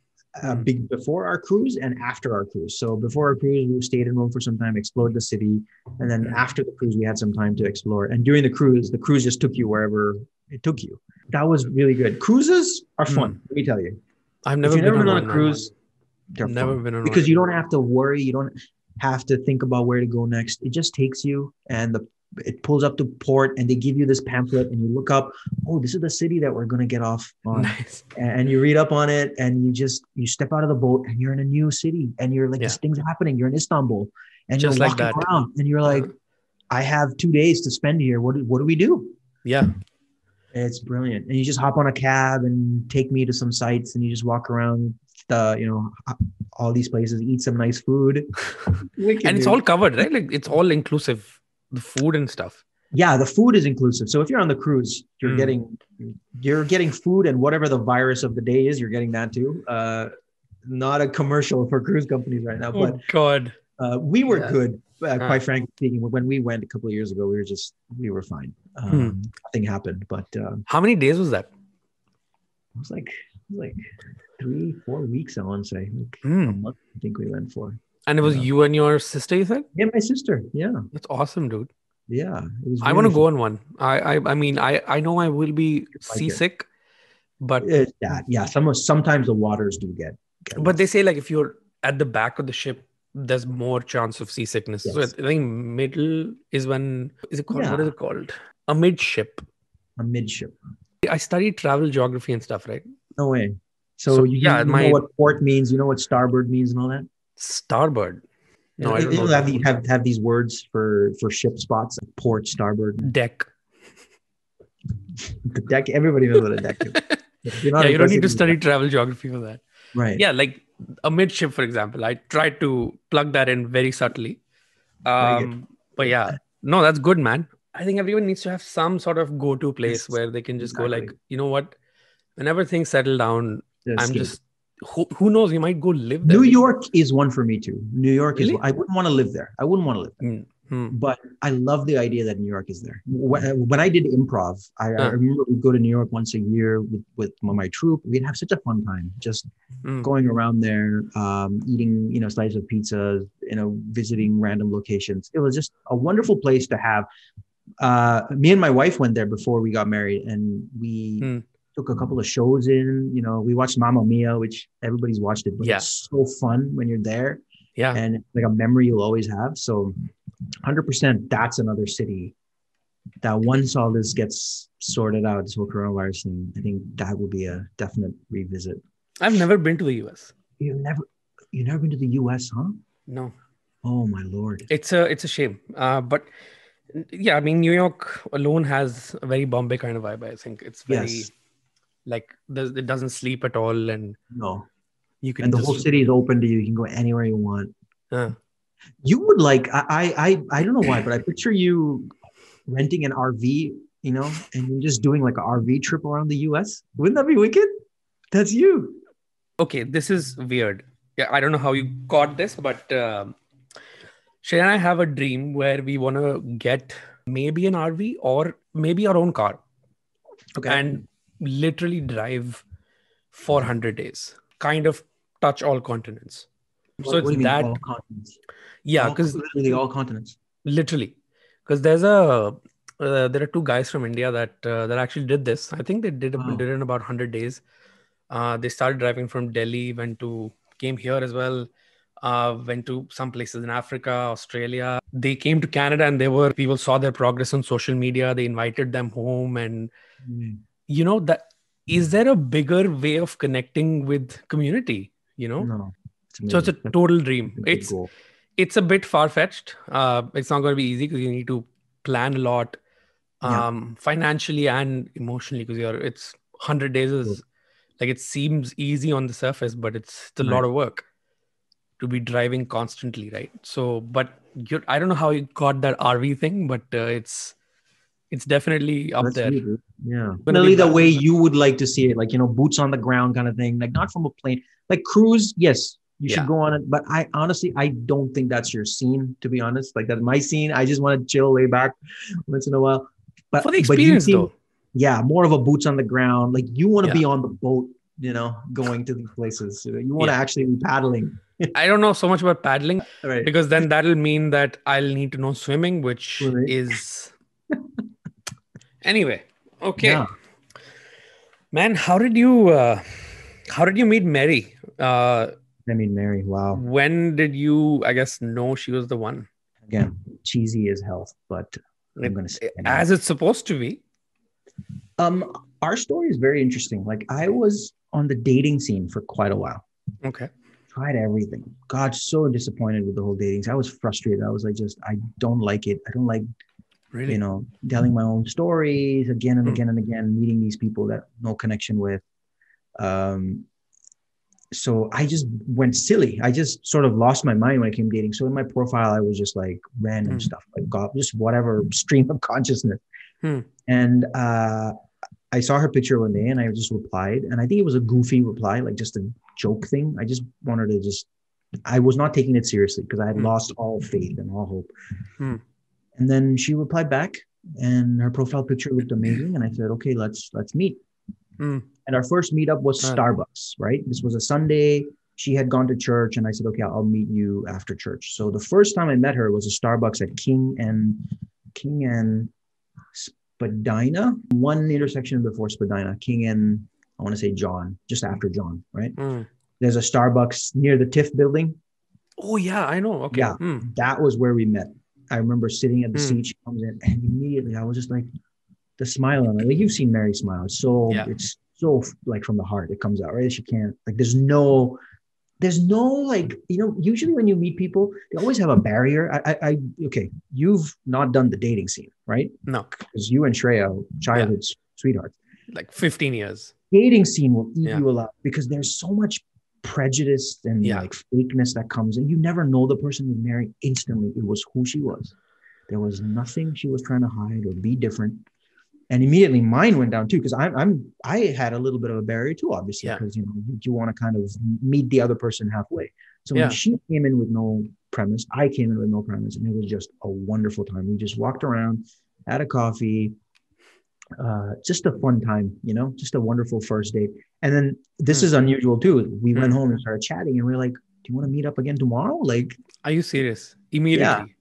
before our cruise and after our cruise. So before our cruise, we stayed in Rome for some time, explored the city, and then after the cruise, we had some time to explore. And during the cruise just took you wherever it took you. That was really good. Cruises are fun. Let me tell you. I've never been on a cruise. Never been on because you don't have to worry. You don't have to think about where to go next. It just takes you, and it pulls up to port, and they give you this pamphlet, and you look up, oh, this is the city that we're going to get off on. Nice. And you read up on it, and you step out of the boat, and you're in a new city, and you're like, this thing's happening. You're in Istanbul, and just you're like walking around, and you're like, I have 2 days to spend here. What do we do? Yeah. It's brilliant. And you just hop on a cab and take me to some sites, and you just walk around all these places, eat some nice food. And it's all covered, right? Like it's all inclusive, the food and stuff. Yeah, the food is inclusive. So if you're on the cruise, you're getting food, and whatever the virus of the day is, you're getting that too. Not a commercial for cruise companies right now, but God, we were good. Quite frankly speaking, when we went a couple of years ago, we were fine. Nothing happened. But how many days was that? It was like 3-4 weeks, I want to say. A month, I think we went for. And it was you and your sister, you said? Yeah, my sister. Yeah. That's awesome, dude. Yeah. It was I want to go on one. I mean, I know I will be seasick, but sometimes the waters do get but they say like if you're at the back of the ship, there's more chance of seasickness. Yes. So I think middle is when, is it called? Yeah. What is it called? A midship. A midship. I studied travel geography and stuff, right? No way. So you know what port means, you know what starboard means and all that? Starboard. No, I don't know. Have these words for ship spots, like port, starboard. Deck. The deck, everybody knows what a deck is. You don't need to study travel geography for that. Right. Yeah, like a midship, for example. I tried to plug that in very subtly. Very good. But yeah, no, that's good, man. I think everyone needs to have some sort of go-to place Yes, where they can just go exactly. like, you know what? Whenever things settle down, The I'm escape. just who knows, you might go live New there. York is one for me too. New York is. Really? I wouldn't want to live there. I wouldn't want to live there. Hmm. Hmm. But I love the idea that New York is there. When I did improv, I Huh. remember we'd go to New York once a year with my troupe. We'd have such a fun time just Hmm. going around there, eating, slices of pizzas, visiting random locations. It was just a wonderful place to have. Me and my wife went there before we got married, and we Hmm. took a couple of shows in. We watched Mamma Mia, which everybody's watched it, but Yeah. it's so fun when you're there, Yeah. and it's like a memory you'll always have. So 100%, that's another city that once all this gets sorted out, this whole coronavirus thing, I think that will be a definite revisit. I've never been to the US. You've never, you've never been to the US, huh? No. Oh my Lord. It's a shame. But yeah, I mean, New York alone has a very Bombay kind of vibe. I think it's very Yes. like it doesn't sleep at all, and No. you And can the whole just city is open to you. You can go anywhere you want. uh, You would like, I don't know why, but I picture you renting an RV, and you're just doing like an RV trip around the US. Wouldn't that be wicked? That's you. okay, this is weird. Yeah, I don't know how you got this, but Shay and I have a dream where we want to get maybe an RV or maybe our own car Okay. and literally drive for 100 days, kind of touch all continents. So What it's do you mean that, all continents? yeah, All because literally all continents. literally, because there are two guys from India that actually did this. I think they did Wow. it in about 100 days. They started driving from Delhi, came here as well, went to some places in Africa, Australia. They came to Canada, and people saw their progress on social media. They invited them home, and Mm. that is there a bigger way of connecting with community? No, it's So it's a amazing. total That's dream. a big goal. It's a bit far fetched. It's not going to be easy because you need to plan a lot, Yeah. financially and emotionally, because it's 100 days is like it seems easy on the surface, but it's a lot Right. of work to be driving constantly, right? So, but I don't know how you got that RV thing, but it's definitely up That's there. you, dude. Yeah. Going to be Literally the way you would like to see it, like, boots on the ground kind of thing, like not from a plane. Like cruise, yes, you should yeah. go on it. But I honestly, I don't think that's your scene, to be honest. Like that's my scene. I just want to chill way back once in a while. For the But you experience, seem, though. yeah, more of a boots on the ground. Like you want to Yeah. be on the boat, going to these places. You want to Yeah. actually be paddling. I don't know so much about paddling Right. because then that'll mean that I'll need to know swimming, which Right. is anyway. Yeah. Okay, man. How did you meet Mary? I mean, Mary, wow. When did you, I guess, know she was the one? Again, cheesy as health, but I'm going to say anyway. As it's supposed to be. Our story is very interesting. Like I was on the dating scene for quite a while. Okay. Tried everything. God, so disappointed with the whole dating scene. I was frustrated. I was like, I don't like it. I don't like, Really? telling my own stories again and again and again, meeting these people that no connection with. So I just went silly. I just sort of lost my mind when it came dating. So in my profile, I was just like random stuff, like God, just whatever stream of consciousness. And I saw her picture one day and I just replied. And I think it was a goofy reply, like just a joke thing. I just wanted to I was not taking it seriously because I had lost all faith and all hope. And then she replied back and her profile picture looked amazing. And I said, okay, let's meet. And our first meetup was Starbucks, right? This was a Sunday. She had gone to church and I said, okay, I'll meet you after church. So the first time I met her was a Starbucks at King and Spadina, one intersection before Spadina, King and I want to say John, just after John, right? There's a Starbucks near the TIFF building. Oh yeah, I know. Okay. Yeah, that was where we met. I remember sitting at the seat. She comes in and immediately I was just like, the smile on her. Like you've seen Mary smile. It's so like from the heart. It comes out, right? She can't, like, there's no like, usually when you meet people, they always have a barrier. Okay, you've not done the dating scene, right? No. Because you and Shreya, childhood sweethearts. Like 15 years. Dating scene will eat you alive because there's so much prejudice and Yeah. like fakeness that comes in. You never know the person you marry instantly. It was who she was. There was nothing she was trying to hide or be different. And immediately mine went down too, because I had a little bit of a barrier too, obviously, Yeah. because you want to kind of meet the other person halfway. So when Yeah. she came in with no premise, I came in with no premise, and it was just a wonderful time. We just walked around, had a coffee, just a fun time, just a wonderful first date. And then this is unusual too. We went home and started chatting, and we are like, "Do you want to meet up again tomorrow?" Like, Are you serious? yeah, Immediately.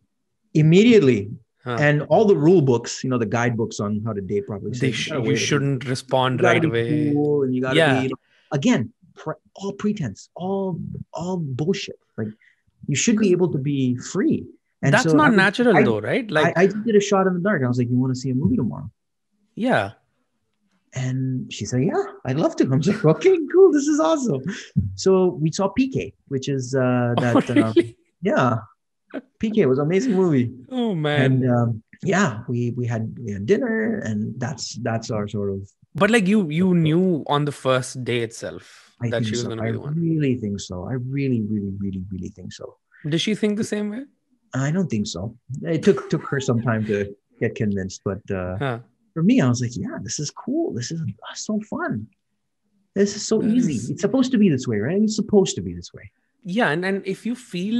immediately. Huh. And all the rule books, the guidebooks on how to date properly says you gotta You wait a bit. shouldn't You respond got to right be away. cool, and you got to Yeah. be, again, all pretense, all bullshit. Like, you should be able to be free. And That's so not natural though, right? I just did a shot in the dark. I was like, "You want to see a movie tomorrow?" Yeah. And she said, "Yeah, I'd love to." I'm like, "Okay, cool. This is awesome." So we saw PK, which is Oh, really? yeah, PK was an amazing movie. Oh And man. yeah, we had dinner, and that's our sort of. But like you knew on the first day itself I that think she was so. going to I be the one. really think so. I really, really, really, really think so. Did she think the same way? I don't think so. It took her some time to get convinced, but Huh. for me, I was like, "Yeah, this is cool. This is so fun. This is so That easy. is, It's supposed to be this way, right? It's supposed to be this way." yeah, and if you feel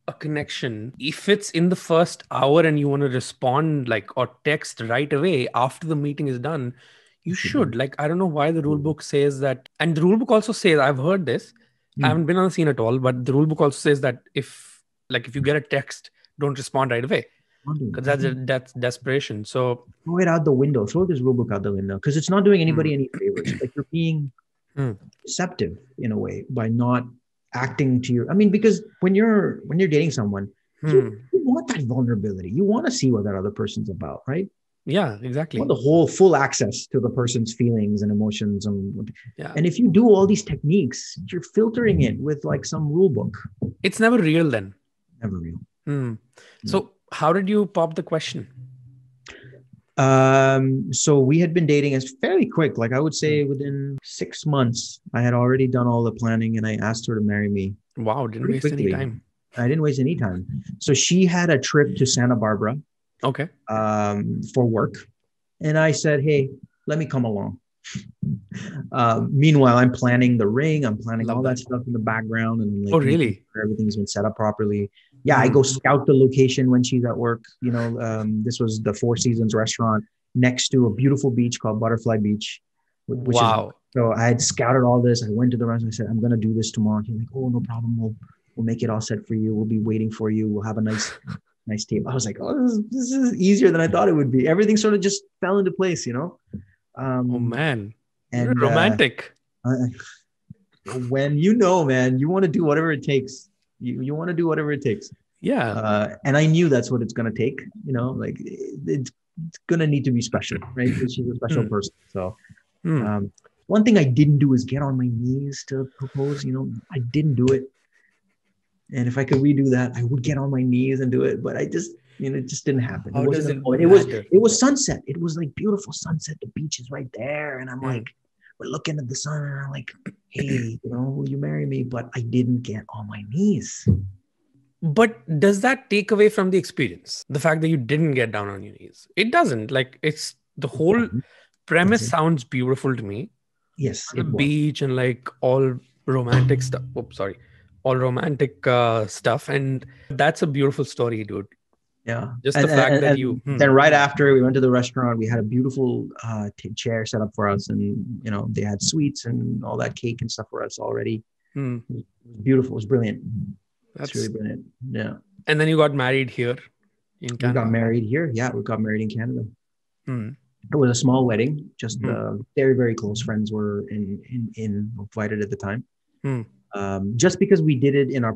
a connection, if it's in the first hour and you want to respond like or text right away after the meeting is done, you Should be. should. Like, I don't know why the rule book says that. And the rule book also says, I've heard this. I haven't been on the scene at all, but the rule book also says that if you get a text, don't respond right away. Because that's desperation. So Throw it out the window. Throw this rule book out the window, because it's not doing anybody any favors. Like, you're being deceptive in a way by not acting to your. I mean, because when you're dating someone, you want that vulnerability. You want to see what that other person's about, right? yeah, You exactly. want the whole full access to the person's feelings and emotions, Yeah. and if you do all these techniques, you're filtering it with like some rule book. It's never real then. Never real. So how did you pop the question? So we had been dating as fairly quick. Like, I would say within 6 months, I had already done all the planning, and I asked her to marry me. Wow, didn't Pretty waste any quickly. time. I didn't waste any time. So she had a trip to Santa Barbara Okay. for work. And I said, "Hey, let me come along." Meanwhile, I'm planning the ring. I'm planning all that stuff in the background, and like, Oh, really? sure everything's been set up properly. Yeah, I go scout the location when she's at work. This was the Four Seasons restaurant next to a beautiful beach called Butterfly Beach, which is. So I had scouted all this. I went to the restaurant. I said, "I'm going to do this tomorrow." He's like, "Oh, no problem. We'll make it all set for you. We'll be waiting for you. We'll have a nice table." I was like, "Oh, this is easier than I thought it would be." Everything sort of just fell into place, Oh man, and romantic. When man, you want to do whatever it takes. You want to do whatever it takes. Yeah. And I knew that's what it's going to take. Like, it's going to need to be special, right? Because she's a special person. So one thing I didn't do is get on my knees to propose. I didn't do it. And if I could redo that, I would get on my knees and do it. But I just, it just didn't happen. How does it It was sunset. It was like beautiful sunset. The beach is right there. And I'm like, we're looking at the sun, and I'm like, "Hey, will you marry me?" But I didn't get on my knees. But does that take away from the experience? The fact that you didn't get down on your knees? It doesn't. Like, it's the whole premise sounds beautiful to me. Yes. The beach and like all romantic stuff. Oops, sorry. All romantic stuff. And that's a beautiful story, dude. Yeah. Just the fact that you... Then right after we went to the restaurant, we had a beautiful chair set up for us. And, they had sweets and all that cake and stuff for us already. It was beautiful. It was brilliant. That's really brilliant. Yeah. And then you got married here in Canada. We got married here. Yeah. We got married in Canada. It was a small wedding. Just very, very close friends were invited at the time. Just because we did it in our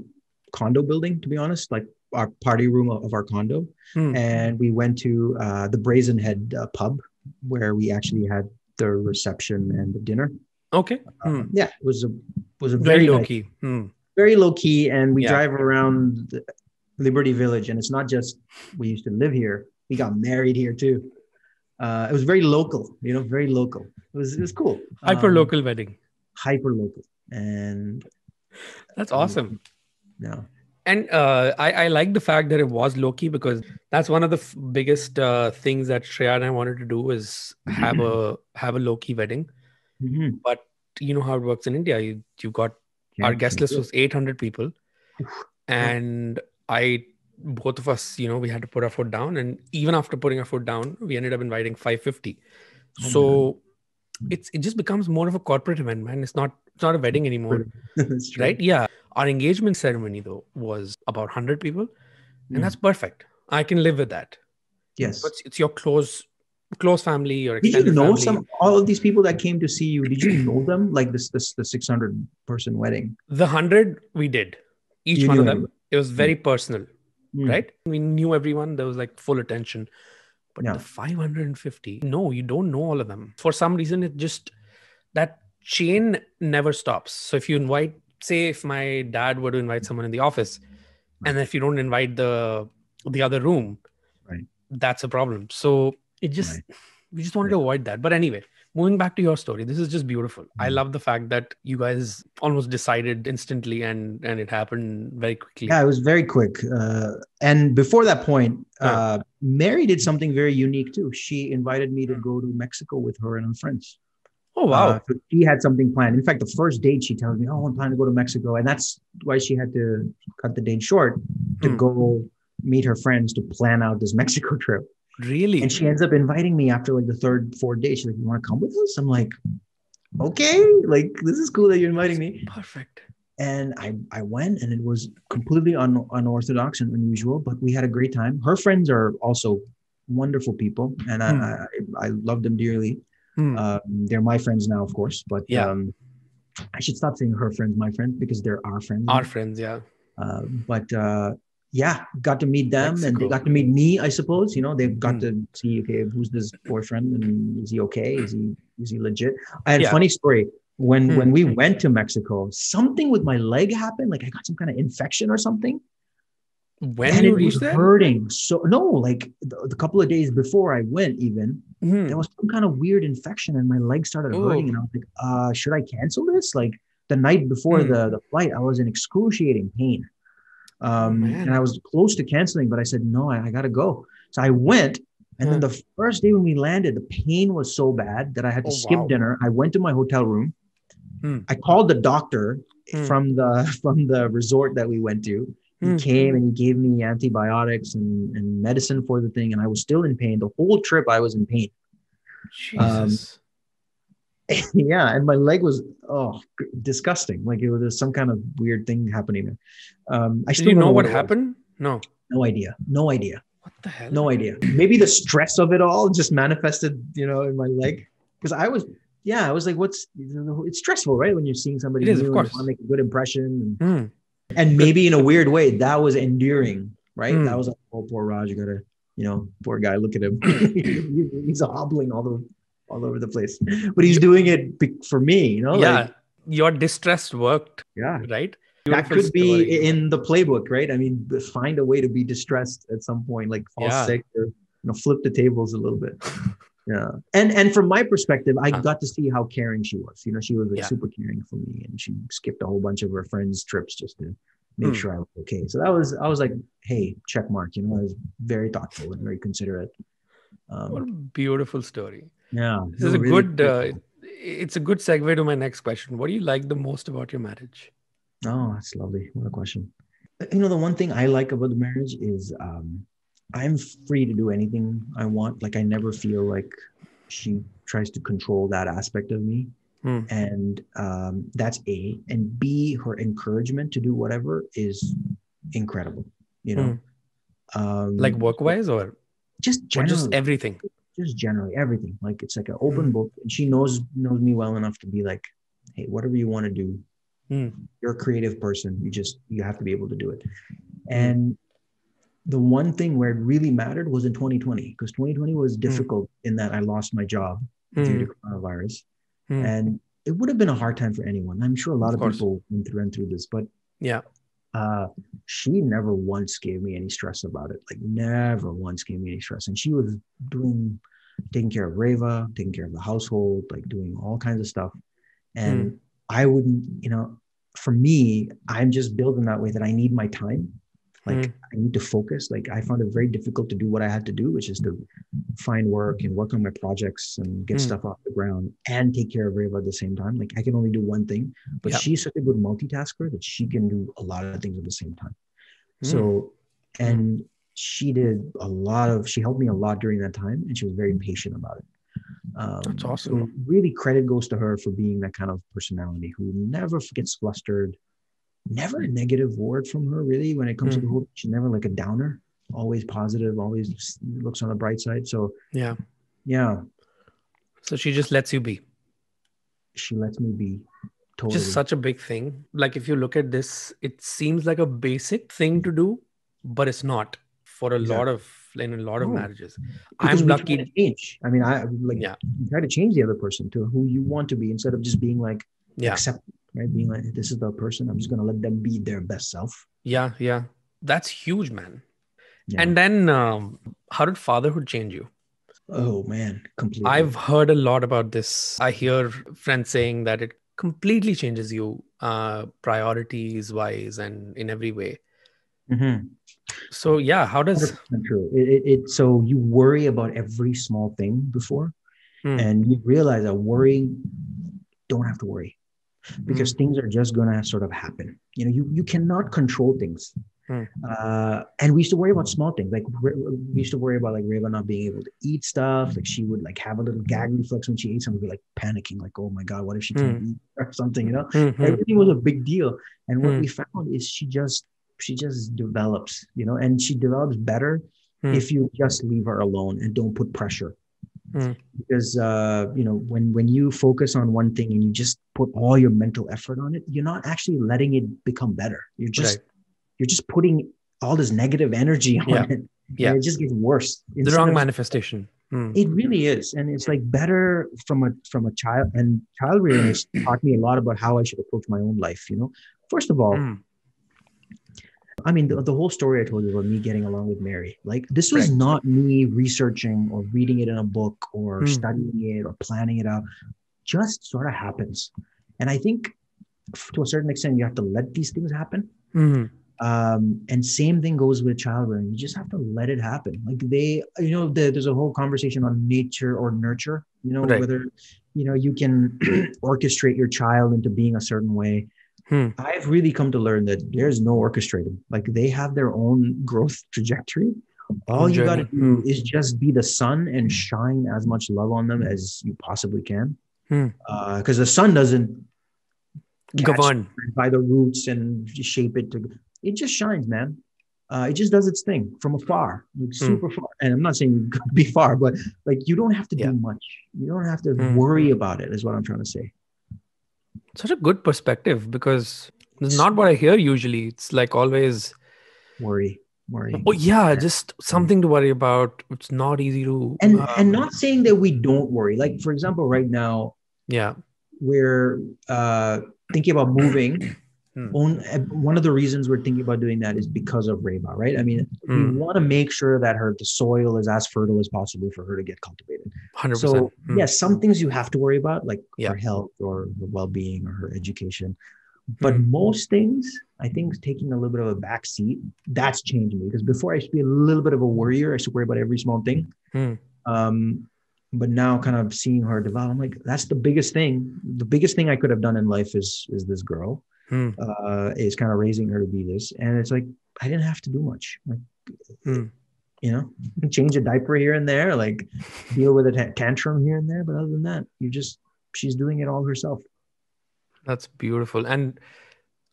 condo building, to be honest, like our party room of our condo. And we went to the Brazen Head pub, where we actually had the reception and the dinner. Okay. Yeah, it was a very low key. Very low key. And we drive around Liberty Village, and it's not just we used to live here. We got married here too. It was very local, very local. It was cool. Hyper local wedding. Hyper local. And That's awesome. Yeah. And I like the fact that it was low key, because that's one of the biggest things that Shreya and I wanted to do, is have a low key wedding. Mhm. But you know how it works in India. You got, our guest Can't list do it. was 800 people, Yeah. and both of us, we had to put our foot down. And even after putting our foot down, we ended up inviting 550. Oh my God. So it just becomes more of a corporate event, man. It's not a wedding anymore, That's true. right? Yeah. Our engagement ceremony though was about 100 people, and that's Mm. perfect. I can live with that. Yes. It's your close family, your Did you extended know family. all of these people that came to see you? Did you know them? Like the 600-person wedding. The 100 we did, each You one knew of them. everybody. It was very personal, Mm. right? We knew everyone. There was like full attention. But the Yeah. 550, no, you don't know all of them. For some reason, that chain never stops. So if you invite, say, if my dad were to invite someone in the office, Right. and if you don't invite the other room, Right. that's a problem. So Right. we just wanted Yeah. to avoid that. But anyway, moving back to your story, this is just beautiful. I Mm. love the fact that you guys almost decided instantly, and it happened very quickly. Yeah, it was very quick. And before that point, Huh. Mary did something very unique too. She invited me to go to Mexico with her and her friends. Oh wow. So she had something planned. In fact, the first date she tells me, "Oh, I'm planning to go to Mexico," and that's why she had to cut the date short to Hmm. go meet her friends to plan out this Mexico trip. And Really? she ends up inviting me after like the third, fourth date. She's like, "You want to come with us?" I'm like, "Okay, like this is cool that you're inviting me." Perfect. And I went, and it was completely unorthodox and unusual, but we had a great time. Her friends are also wonderful people, and Hmm. I love them dearly. Hmm. They're my friends now, of course, but Yeah. I should stop saying her friends, my friends, because they're our friends Our now. friends, yeah. But yeah, got to meet them, and they Mexico. got to meet me. I suppose they got Hmm. to see, okay, who's this boyfriend, and is he okay? Is he legit? I had a Yeah. funny story Hmm. when we went to Mexico. Something with my leg happened, like I got some kind of infection or something, When and you it was reach there? hurting. So no, like the couple of days before I went, even there Hmm. was some kind of weird infection, and my leg started hurting, Oh. and I was like, should I cancel this? Like the night before Hmm. the flight, I was in excruciating pain. Oh And I man. was close to canceling, but I said, no, I got to go. So I went. And then Huh. the first day when we landed, the pain was so bad that I had to Oh skip wow. dinner. I went to my hotel room. Hmm. I called the doctor Hmm. from the resort that we went to. He Hmm. came and he gave me antibiotics and medicine for the thing. And I was still in pain. The whole trip, I was in pain. Um, Jesus. yeah. And my leg was, disgusting. Like it was some kind of weird thing happening there. I Did still you don't know know what what it was. happened? No. No idea. No idea. What the hell? No idea. Maybe the stress of it all just manifested, in my leg. Because I was like, it's stressful, right? When you're seeing somebody It is, of new and you want to course. make a good impression. Hmm. And Good. maybe in a weird way, that was endearing, right? That Hmm. was like, oh, poor Raj, you gotta, poor guy, look at him. He's hobbling all over the place. But he's You, doing it for me, like, yeah. Your distress worked, yeah. right? That Beautiful could be story. in the playbook, right? I mean, find a way to be distressed at some point, like fall Yeah. sick or flip the tables a little bit. Yeah. And from my perspective, I Huh. got to see how caring she was. She was like Yeah. super caring for me, and she skipped a whole bunch of her friends' trips just to make Hmm. sure I was okay. So I was like, hey, check mark. I was very thoughtful and very considerate. What a Um, beautiful story. yeah, This no, is a really, good, really cool. it's a good segue to my next question. What do you like the most about your marriage? Oh, that's lovely. What a question. The one thing I like about the marriage is I'm free to do anything I want. Like I never feel like she tries to control that aspect of me. Hmm. And that's A. And B, her encouragement to do whatever is incredible. You Hmm. know, Like work so wise, just or just generally, everything? just generally everything. Like it's like an Hmm. open book, and she knows me well enough to be like, hey, whatever you want to do, Hmm. you're a creative person. You have to be able to do it. Hmm. And the one thing where it really mattered was in 2020, because 2020 was Hmm. difficult in that I lost my job due to Hmm. coronavirus. Hmm. And it would have been a hard time for anyone. I'm sure a lot Of of course. people went through this, but Yeah. uh, she never once gave me any stress about it. Like never once gave me any stress. And she was taking care of Reva, taking care of the household, like doing all kinds of stuff. Hmm. And I wouldn't, for me, I'm just built in that way that I need my time. Like I need to focus. Like I found it very difficult to do what I had to do, which is to find work and work on my projects and get stuff off the ground and take care of Reva at the same time. Like I can only do one thing, but she's such a good multitasker that she can do a lot of things at the same time. So, and she helped me a lot during that time, and she was very patient about it. That's awesome. So really credit goes to her for being that kind of personality who never gets flustered, never a negative word from her really when it comes to the whole, she's never like a downer, always positive, always looks on the bright side. So yeah. So she just lets you be. She lets me be. Totally. Just such a big thing. Like if you look at this, it seems like a basic thing to do, but it's not for in a lot of marriages. Because I'm lucky to change. I mean, try to change the other person to who you want to be instead of just being like accept, right? Being like, this is the person, I'm just going to let them be their best self. Yeah. That's huge, man. Yeah. And then how did fatherhood change you? Oh man, completely. I've heard a lot about this. I hear friends saying that it completely changes you priorities wise and in every way. So yeah, how does true. So you worry about every small thing before and you realize that worrying, don't have to worry because things are just gonna sort of happen. You know, you cannot control things. And we used to worry about small things. Like we used to worry about like Reva not being able to eat stuff. Like she would like have a little gag reflex when she ate something, be like panicking, like, oh my God, what if she can't eat or something, you know? Everything was a big deal. And what we found is she just develops, you know, and she develops better if you just leave her alone and don't put pressure. Because you know, when you focus on one thing and you just put all your mental effort on it, you're not actually letting it become better. You're just putting all this negative energy on it. And it just gets worse. The wrong manifestation. It really is. And it's like better from a child, and child rearing has taught me a lot about how I should approach my own life. You know, first of all, I mean, the whole story I told you about me getting along with Mary, like this was not me researching or reading it in a book or studying it or planning it out. Just sort of happens. And I think to a certain extent, you have to let these things happen. And same thing goes with child rearing. You just have to let it happen. Like there's a whole conversation on nature or nurture, you know, whether, you know, you can orchestrate your child into being a certain way. I've really come to learn that there's no orchestrating. Like they have their own growth trajectory. All you got to do is just be the sun and shine as much love on them as you possibly can. Because the sun doesn't govern by the roots and shape it to, it just shines, man. It just does its thing from afar, like super far. And I'm not saying you could be far, but like you don't have to do much. You don't have to worry about it, is what I'm trying to say. Such a good perspective, because it's not what I hear usually. It's like always worry. Oh yeah, just something to worry about. It's not easy to and not saying that we don't worry. Like for example, right now, we're thinking about moving. One of the reasons we're thinking about doing that is because of Reba, right? I mean, we want to make sure that the soil is as fertile as possible for her to get cultivated. 100%. So yes, some things you have to worry about, like her health or her well-being or her education. But most things, I think, is taking a little bit of a back seat. That's changed me, because before I used to be a little bit of a worrier. I used to worry about every small thing. But now kind of seeing her develop, I'm like, that's the biggest thing. The biggest thing I could have done in life is this girl. Is kind of raising her to be this. And it's like, I didn't have to do much. Like, you know, change a diaper here and there, like deal with a tantrum here and there. But other than that, she's doing it all herself. That's beautiful. And,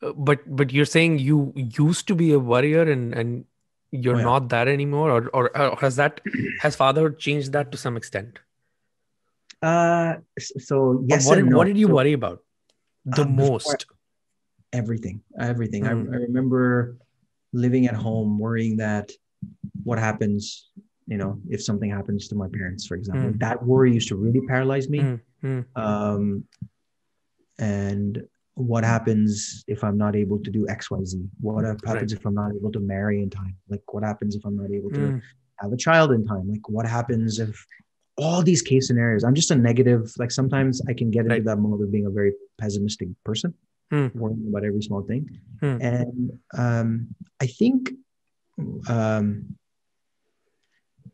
but you're saying you used to be a warrior and you're not that anymore, or has fatherhood changed that to some extent? So yes. What did you worry about the most? Everything. I remember living at home worrying that what happens, you know, if something happens to my parents, for example. That worry used to really paralyze me. And what happens if I'm not able to do XYZ? What happens if I'm not able to marry in time? Like what happens if I'm not able to have a child in time? Like what happens if all these case scenarios? I'm just a negative, like sometimes I can get into that mode of being a very pessimistic person. Hmm. worrying about every small thing. Hmm. And I think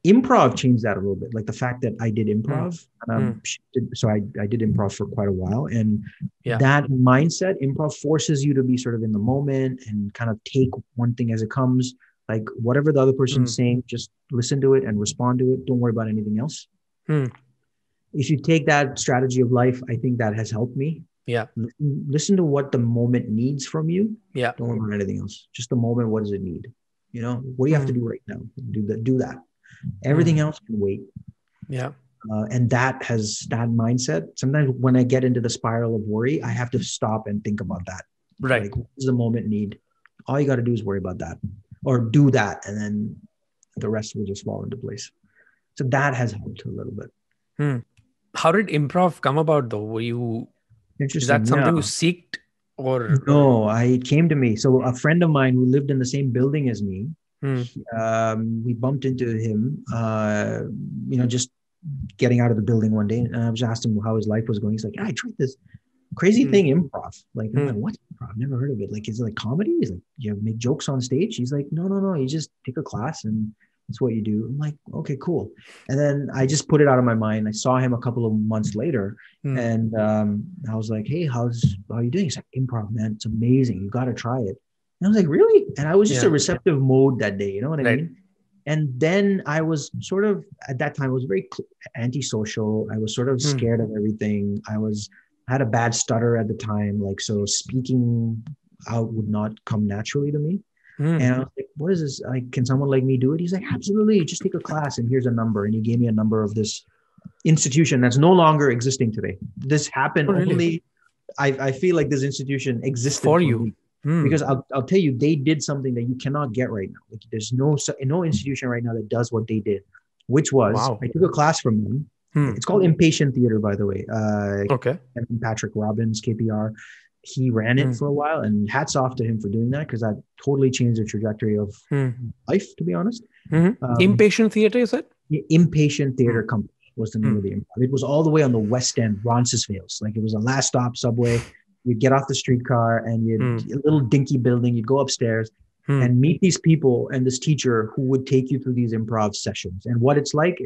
improv changed that a little bit. Like the fact that I did Hmm. improv, Hmm. so I did improv for quite a while, and Yeah. that mindset, improv forces you to be sort of in the moment and kind of take one thing as it comes. Like whatever the other Hmm. person's saying, just listen to it and respond to it. Don't worry about anything else. Hmm. If you take that strategy of life, I think that has helped me. Yeah. Listen to what the moment needs from you. Yeah. Don't worry about anything else. Just the moment. What does it need? You know, what do you have to Hmm. do right now? Do that. Do that. Hmm. Everything else can wait. Yeah. And that mindset. Sometimes when I get into the spiral of worry, I have to stop and think about that. Right. Like, what does the moment need? All you got to do is worry about that or do that. And then the rest will just fall into place. So that has helped a little bit. Hmm. How did improv come about though? Is that Interesting. Yeah. something you seeked or? No, it came to me. So a friend of mine who lived in the same building as me, Hmm. we bumped into him, just getting out of the building one day. And I just asked him how his life was going. He's like, yeah, I tried this crazy Hmm. thing, improv. Like, I'm Hmm. like, what's improv? I've never heard of it. Like, is it like comedy? He's like, you make jokes on stage? He's like, no. You just take a class and that's what you do. I'm like, okay, cool. And then I just put it out of my mind. I saw him a couple of months later Hmm. and I was like, hey, how are you doing? He's like, improv, man. It's amazing. You got to try it. And I was like, really? And I was just Yeah. a receptive mode that day. You know what I Right. mean? And then I was sort of, at that time, I was very antisocial. I was sort of Hmm. scared of everything. Had a bad stutter at the time. Like, so speaking out would not come naturally to me. Hmm. And I was like, what is this? Like, can someone like me do it? He's like, absolutely. Just take a class and here's a number. And he gave me a number of this institution that's no longer existing today. This happened Oh, really? only, I feel like this institution existed For for you. me. Hmm. Because I'll tell you, they did something that you cannot get right now. Like, there's no institution right now that does what they did, which was Wow. I took a class from them. Hmm. It's called Impatient Theater, by the way. Okay. Patrick Robbins, KPR, he ran it Hmm. for a while, and hats off to him for doing that because that totally changed the trajectory of Hmm. life, to be honest. Hmm. Impatient theater, you said? Impatient Theater Hmm. Company was the name Hmm. of the improv. It was all the way on the West End, Roncesvalles. Like, it was a last stop subway. You'd get off the streetcar and Hmm. a little dinky building. You'd go upstairs Hmm. and meet these people and this teacher who would take you through these improv sessions. And what it's like,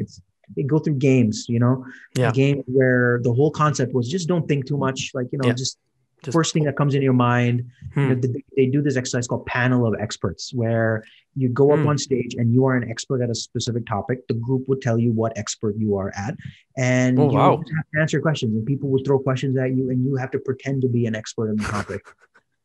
they go through games, Yeah. games where the whole concept was just don't think too much. Like, Yeah. just Just. first thing that comes into your mind. Hmm. They do this exercise called panel of experts where you go up Hmm. on stage and you are an expert at a specific topic. The group would tell you what expert you are at, Oh, and you would wow. just have to answer questions, and people would throw questions at you, and you have to pretend to be an expert in the topic.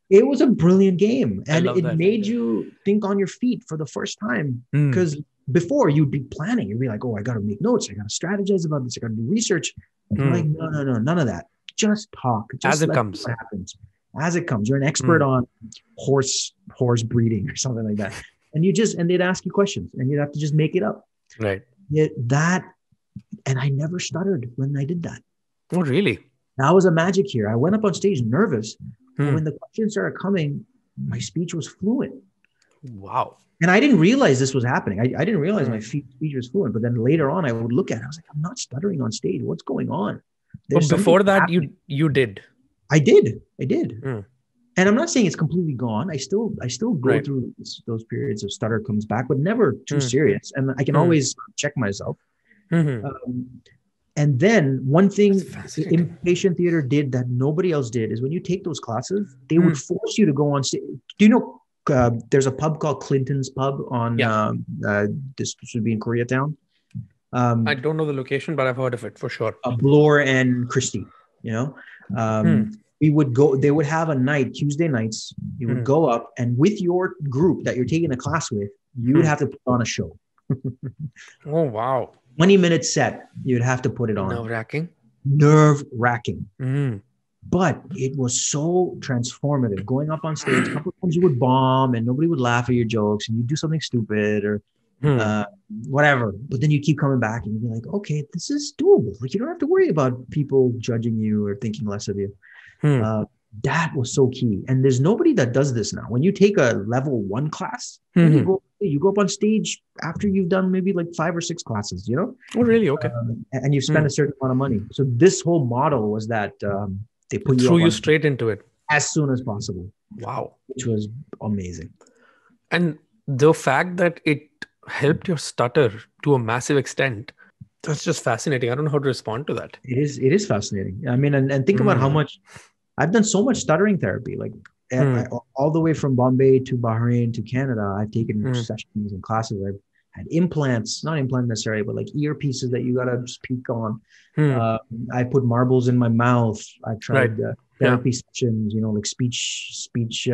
It was a brilliant game, I and love it that. made you think on your feet for the first time. Hmm. Because before you'd be planning, you'd be like, "Oh, I got to make notes. I got to strategize about this. I got to do research." I'm like, no, none of that. Just talk. As Just it let comes. what happens as it comes. You're an expert on horse breeding or something like that, and they'd ask you questions, and you'd have to just make it up. Right. And I never stuttered when I did that. Oh, really? That was a magic here. I went up on stage nervous, but Hmm. when the questions started coming, my speech was fluent. Wow. And I didn't realize this was happening. I didn't realize my speech was fluent. But then later on, I would look at it. I was like, I'm not stuttering on stage. What's going on? But before that, you did. I did. Hmm. And I'm not saying it's completely gone. I still go Right. through those periods of stutter comes back, but never too Hmm. serious. And I can always check myself. Hmm. And then one thing That's fascinating. Impatient Theater did that nobody else did is when you take those classes, they would force you to go on stage. Do you know there's a pub called Clinton's Pub on this would be in Koreatown. I don't know the location, but I've heard of it for sure. Bloor and Christie, we would go, they would have a night, Tuesday nights, you would go up and with your group that you're taking a class with, you would have to put on a show. Oh, wow. 20-minute set, you'd have to put it on. Nerve-wracking. But it was so transformative. Going up on stage, a couple of times you would bomb and nobody would laugh at your jokes and you'd do something stupid or whatever. But then you keep coming back and you'd be like, okay, this is doable. Like, you don't have to worry about people judging you or thinking less of you. That was so key. And there's nobody that does this now. When you take a level 1 class, you go up on stage after you've done maybe like 5 or 6 classes, Oh, really? Okay. And you've spent a certain amount of money. So this whole model was that they put threw you straight into it. as soon as possible, Wow. which was amazing. And the fact that it helped your stutter to a massive extent, that's just fascinating. I don't know how to respond to that. It is fascinating. I mean, and think about how Mm, much I've done so much stuttering therapy, like mm, all the way from Bombay to Bahrain to Canada. I've taken mm, sessions and classes. I've had implants, not implant necessarily, but like earpieces that you gotta speak on. mm. Uh, I put marbles in my mouth. I've Right. tried Yeah. therapy sessions, like speech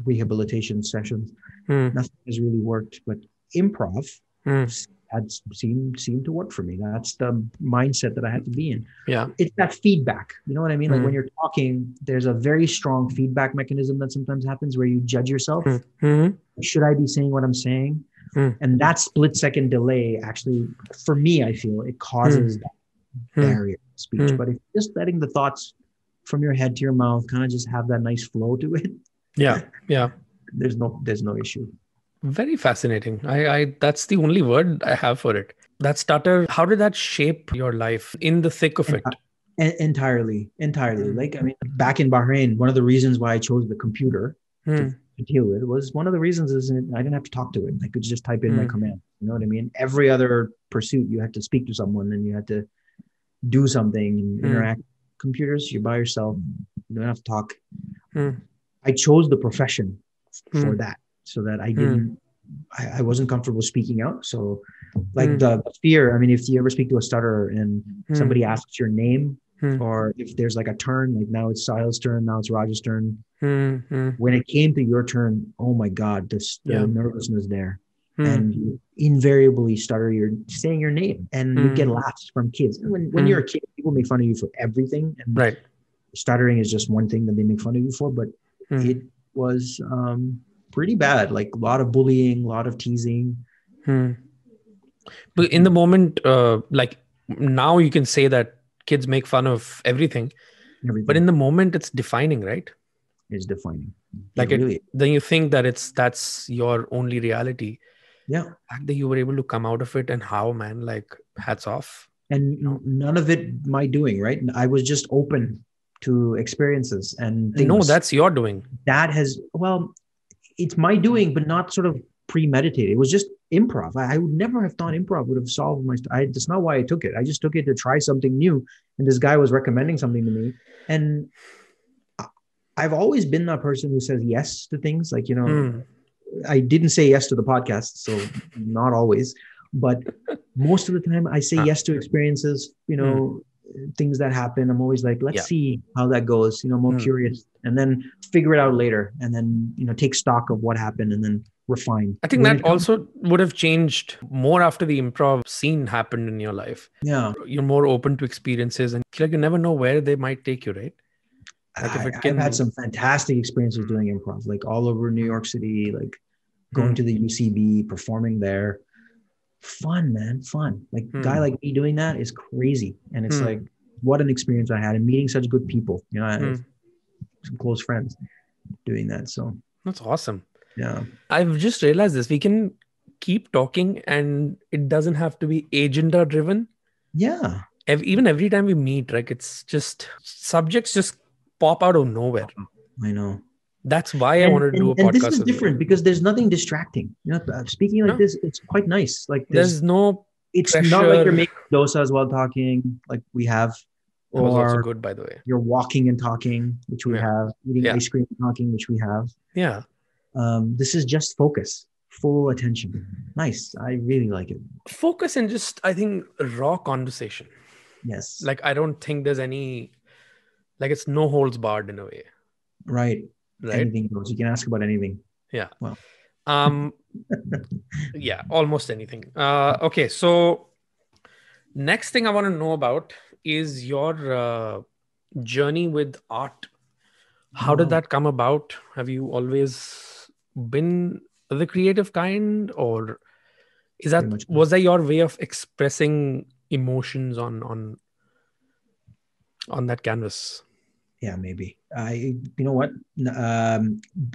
rehabilitation sessions. Mm, Nothing has really worked, but improv mm. had seemed to work for me. That's the mindset that I had to be in. Yeah. It's that feedback. You know what I mean? Like when Mm, you're talking, there's a very strong feedback mechanism that sometimes happens where you judge yourself. mm, mm, Should I be saying what I'm saying? mm, And that split second delay actually, for me, I feel it mm, causes that mm, barrier of speech. mm. But if you're just letting the thoughts from your head to your mouth kind of just have that nice flow to it, Yeah. Yeah. there's no issue. Very fascinating. That's the only word I have for it. That stutter, how did that shape your life in the thick of And it? entirely. Mm, Like, I mean, back in Bahrain, one of the reasons why I chose the computer to, mm, to deal with was one of the reasons is I didn't have to talk to it. I could just type in my mm, command. You know what I mean? Every other pursuit, you had to speak to someone and you had to do something and mm, interact. Computers, you're by yourself. You don't have to talk. mm, I chose the profession for mm, that so that mm, I wasn't comfortable speaking out. So like mm, the fear, I mean, if you ever speak to a stutterer and mm, somebody asks your name, mm, or if there's like a turn, like now it's Sahil's turn, now it's Raj's turn. mm, mm. When it came to your turn, oh my God, the Yeah. nervousness there. Mm, And you invariably stutter, you're saying your name and you get mm, laughs from kids. And when you're mm. a kid, people make fun of you for everything. And Right. stuttering is just one thing that they make fun of you for. But Mm, it was pretty bad, like a lot of bullying, a lot of teasing. mm. But in the moment, like now you can say that kids make fun of everything, but Everything in the moment it's defining, right? is defining. It Like it, really, then you think that that's your only reality. yeah. Fact that you were able to come out of it and how, man, like hats off. You And know? none of it my doing, right? I was just open to experiences and No, things that's your doing. that has, well, it's my doing, but not sort of premeditated. It was just improv. I would never have thought improv would have solved that's not why I took it. I just took it to try something new. And this guy was recommending something to me. And I've always been that person who says yes to things. Like, Hmm. I didn't say yes to the podcast, so not always, but most of the time I say Huh. yes to experiences, Hmm. things that happen. I'm always like, let's Yeah. see how that goes, more Hmm. curious, and then figure it out later, and then, take stock of what happened and then refine. I think When that it comes, also would have changed more after the improv scene happened in your life. yeah, You're more open to experiences and like you never know where they might take you, right? Like if it I've had can. some fantastic experiences Hmm. doing improv, like all over New York City, like Hmm. going to the UCB, performing there. Fun, man, fun. Like Hmm. guy like me doing that is crazy, and it's Hmm. like what an experience I had, and meeting such good people. I have Hmm. some close friends doing that. So That's awesome. yeah, I've just realized this. We can keep talking and it doesn't have to be agenda driven. yeah. Even every time we meet, like it's just subjects just pop out of nowhere. I know. That's why I And wanted to do and a and this podcast is with you. different because there's nothing distracting. Speaking like No, this, it's quite nice. Like there's no it's not like you're pressure. making dosas while talking, like we have, That was also or good, by the way. you're walking and talking, which we Yeah. have, eating Yeah. ice cream and talking, which we have. Yeah. This is just focus, full attention. Nice. I really like it. Focus and just, I think, raw conversation. Yes. Like, I don't think there's any, like, it's no holds barred in a way. Right. Right. Anything goes. You can ask about anything. Yeah. Well, Um, yeah, almost anything. Okay. So, next thing I want to know about is your journey with art. How did wow. that come about? Have you always been the creative kind, or Pretty much. was that your way of expressing emotions on that canvas? Yeah, maybe. You know what?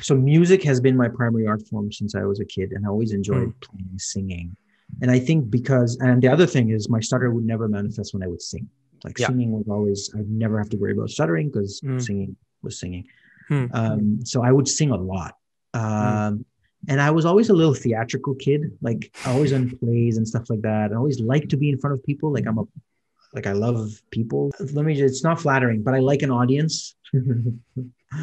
So music has been my primary art form since I was a kid, and I always Hmm. enjoyed playing, singing. And I think and the other thing is my stutter would never manifest when I would sing. Like Yeah. singing was always, I'd never have to worry about stuttering because Hmm. singing was singing. Hmm. So I would sing a lot. Hmm. And I was always a little theatrical kid, like always on plays and stuff like that. I always liked to be in front of people. Like I love people. Let me just, it's not flattering, but I like an audience.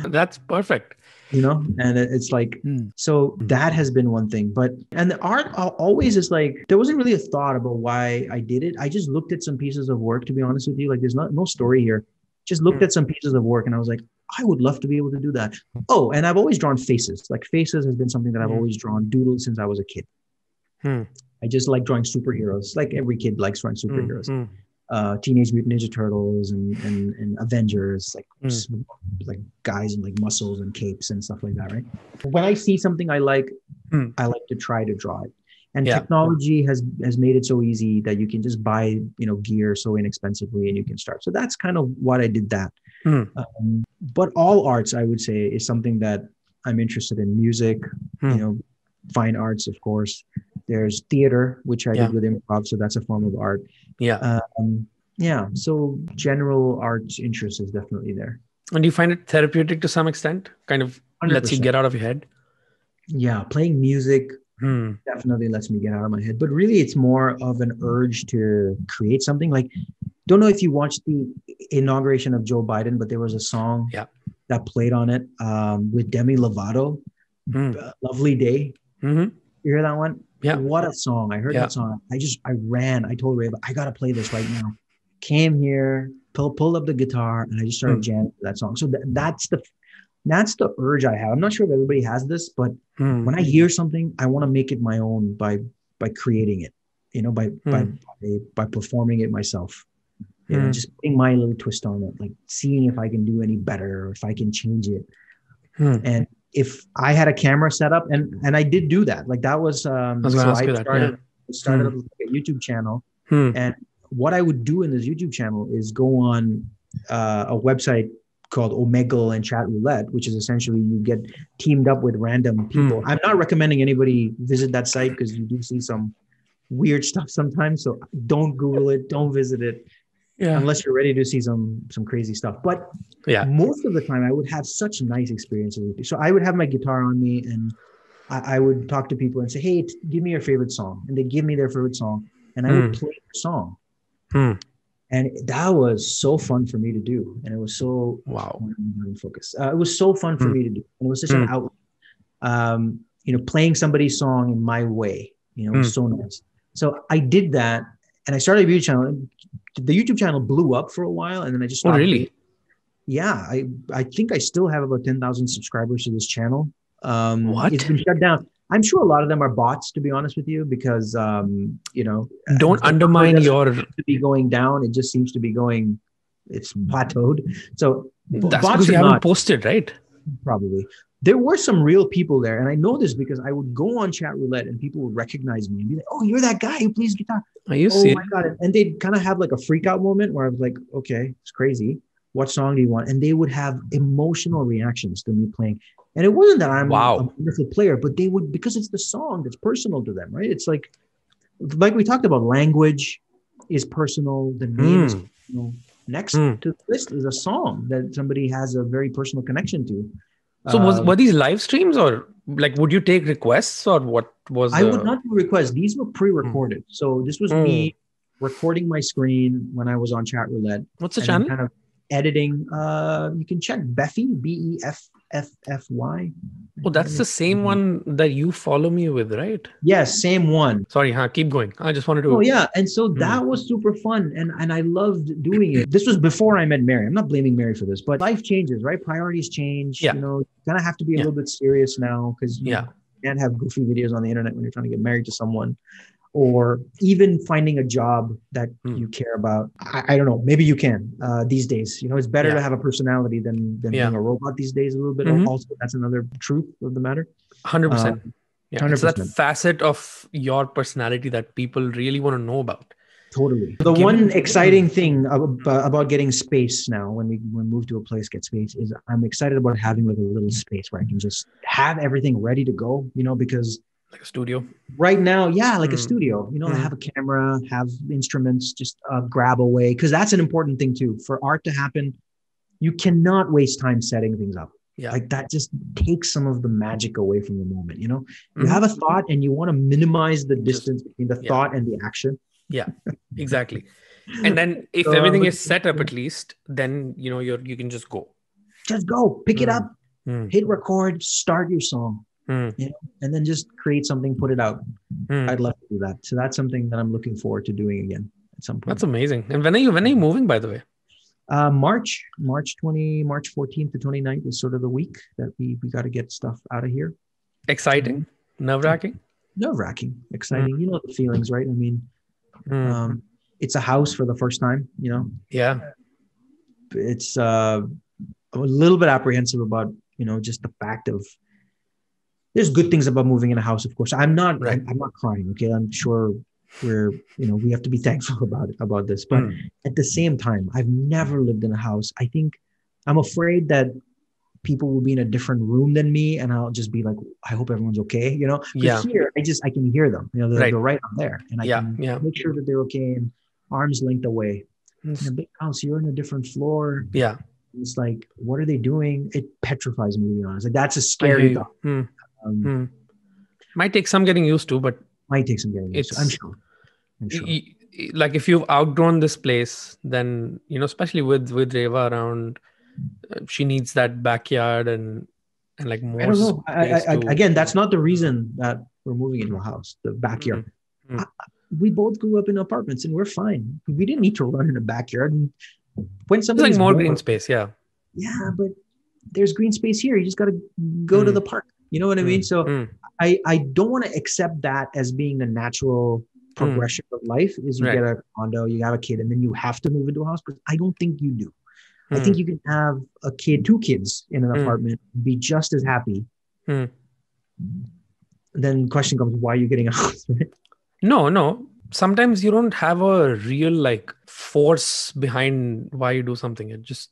That's perfect. And it's like, Hmm. so that has been one thing. But, and the art always is like, there wasn't really a thought about why I did it. I just looked at some pieces of work, to be honest with you. Like there's no story here. Just looked at some pieces of work and I was like, I would love to be able to do that. Oh, and I've always drawn faces. Like faces has been something that I've always drawn, doodled since I was a kid. Hmm. I just like drawing superheroes. Like every kid likes drawing Hmm. superheroes. Hmm. Teenage Mutant Ninja Turtles and Avengers, Hmm. like guys in like muscles and capes and stuff like that, right? When I see something I like, Hmm. I like to try to draw it. And Yeah. technology has made it so easy that you can just buy, gear so inexpensively and you can start. So that's kind of what I did that. Hmm. But all arts, I would say, is something that I'm interested in. Music, Hmm. fine arts, of course. There's theater, which I Yeah. did with improv, so that's a form of art. Yeah. Yeah, so general arts interest is definitely there. And do you find it therapeutic to some extent? Kind of lets you 100%. get out of your head? Yeah, playing music Hmm. definitely lets me get out of my head. But really, it's more of an urge to create something. Like, don't know if you watched the inauguration of Joe Biden, but there was a song Yeah. that played on it with Demi Lovato, Hmm. Lovely Day. Mm-hmm. You hear that one? Yeah. What a song. I heard Yeah. that song. I ran. I told Ray, I got to play this right now. Came here, pulled up the guitar, and I just started jamming to that song. So that's the urge I have. I'm not sure if everybody has this, but Hmm. when I hear something, I want to make it my own by creating it, by performing it myself. Just putting my little twist on it, like seeing if I can do any better or if I can change it. And if I had a camera set up, and I did do that, like that was I was going to ask you that. Yeah. started up a YouTube channel, Hmm. and what I would do in this YouTube channel is go on a website called Omegle and Chat Roulette, which is essentially you get teamed up with random people. I'm not recommending anybody visit that site because you do see some weird stuff sometimes. So don't Google it, don't visit it. Yeah. Unless you're ready to see some crazy stuff. But Yeah. most of the time I would have such nice experiences with it. So I would have my guitar on me and I would talk to people and say, hey, give me your favorite song. And they'd give me their favorite song and I would play the song. And that was so fun for me to do. And it was so focus. It was so fun for me to do. And it was such an outlet. Playing somebody's song in my way, was so nice. So I did that and I started a YouTube channel. The YouTube channel blew up for a while and then I just stopped. Oh, really? Yeah. I think I still have about 10,000 subscribers to this channel. What? It's been shut down. I'm sure a lot of them are bots, to be honest with you, because, don't undermine your, to be going down. It just seems to be it's plateaued. So that's bots because you are haven't not, posted, right? probably. There were some real people there. And I know this because I would go on Chat Roulette and people would recognize me and be like, oh, you're that guy who plays guitar. Are you Oh serious? my God. And they'd kind of have like a freak out moment where I was like, okay, it's crazy. What song do you want? And they would have emotional reactions to me playing. And it wasn't that I'm a wonderful player, but they would, because it's the song that's personal to them, right? It's like we talked about, language is personal. The name is personal. Next to the list is a song that somebody has a very personal connection to. So were these live streams or like, would you take requests or what was I would not do requests. These were pre-recorded. So this was me recording my screen when I was on Chat Roulette. What's the channel? Kind of editing. You can check Beffy, Beffy. Oh, that's the same one that you follow me with, right? Yes, same one. Sorry, keep going. I just wanted to. Oh yeah, and so that was super fun, and I loved doing it. This was before I met Mary. I'm not blaming Mary for this, but life changes, right? Priorities change. Yeah. You kind of have to be a little bit serious now because you can't have goofy videos on the internet when you're trying to get married to someone. Or even finding a job that you care about. I don't know. Maybe you can these days. It's better to have a personality than being a robot these days a little bit. Also, that's another truth of the matter. 100%. Yeah, 100%. It's that 100%. facet of your personality that people really want to know about. Totally. The one exciting thing about getting space now, when we move to a place, get space, is I'm excited about having like a little space where I can just have everything ready to go, because like a studio right now. Yeah. Like a studio, have a camera, have instruments, just grab away. Cause that's an important thing too. For art to happen, you cannot waste time setting things up. Yeah. Like that just takes some of the magic away from the moment. You Mm-hmm. have a thought and you want to minimize the Just, distance between the yeah. thought and the action. Yeah, exactly. And then if So everything is set up at least, then, you can just go. just go pick it Mm. up, Mm. hit record, start your song, Mm. and then just create something, put it out. Mm. I'd love to do that. So that's something that I'm looking forward to doing again at some point. That's amazing. And when are you moving, by the way? March 14th to 29th is sort of the week that we got to get stuff out of here. Exciting? Nerve-wracking? Nerve-wracking, exciting. You know the feelings, right? I mean, it's a house for the first time, Yeah. It's a little bit apprehensive about, just the fact of there's good things about moving in a house, of course. I'm not crying. Okay. I'm sure we have to be thankful about this, but at the same time, I've never lived in a house. I think I'm afraid that people will be in a different room than me, and I'll just be like, I hope everyone's okay. But here I can hear them. They're right on there, and I can make sure that they're okay and arm's length away. In a big house, you're in a different floor. Yeah. It's like, what are they doing? It petrifies me, to be honest. Like that's a scary thought. Might take some getting used to, but might take some getting used to. I'm sure. Like if you've outgrown this place, then especially with Reva around, she needs that backyard and like more. I don't know. Again, that's not the reason that we're moving into a house. The backyard. We both grew up in apartments, and we're fine. We didn't need to run in a backyard. And when somebody's like more green space, yeah, but there's green space here. You just got to go to the park. You know what I mean? So I don't want to accept that as being the natural progression of life. Is you get a condo, you have a kid, and then you have to move into a house. But I don't think you do. I think you can have a kid, 2 kids in an apartment, be just as happy. Then the question comes, why are you getting a house? Right? No. Sometimes you don't have a real like force behind why you do something. It just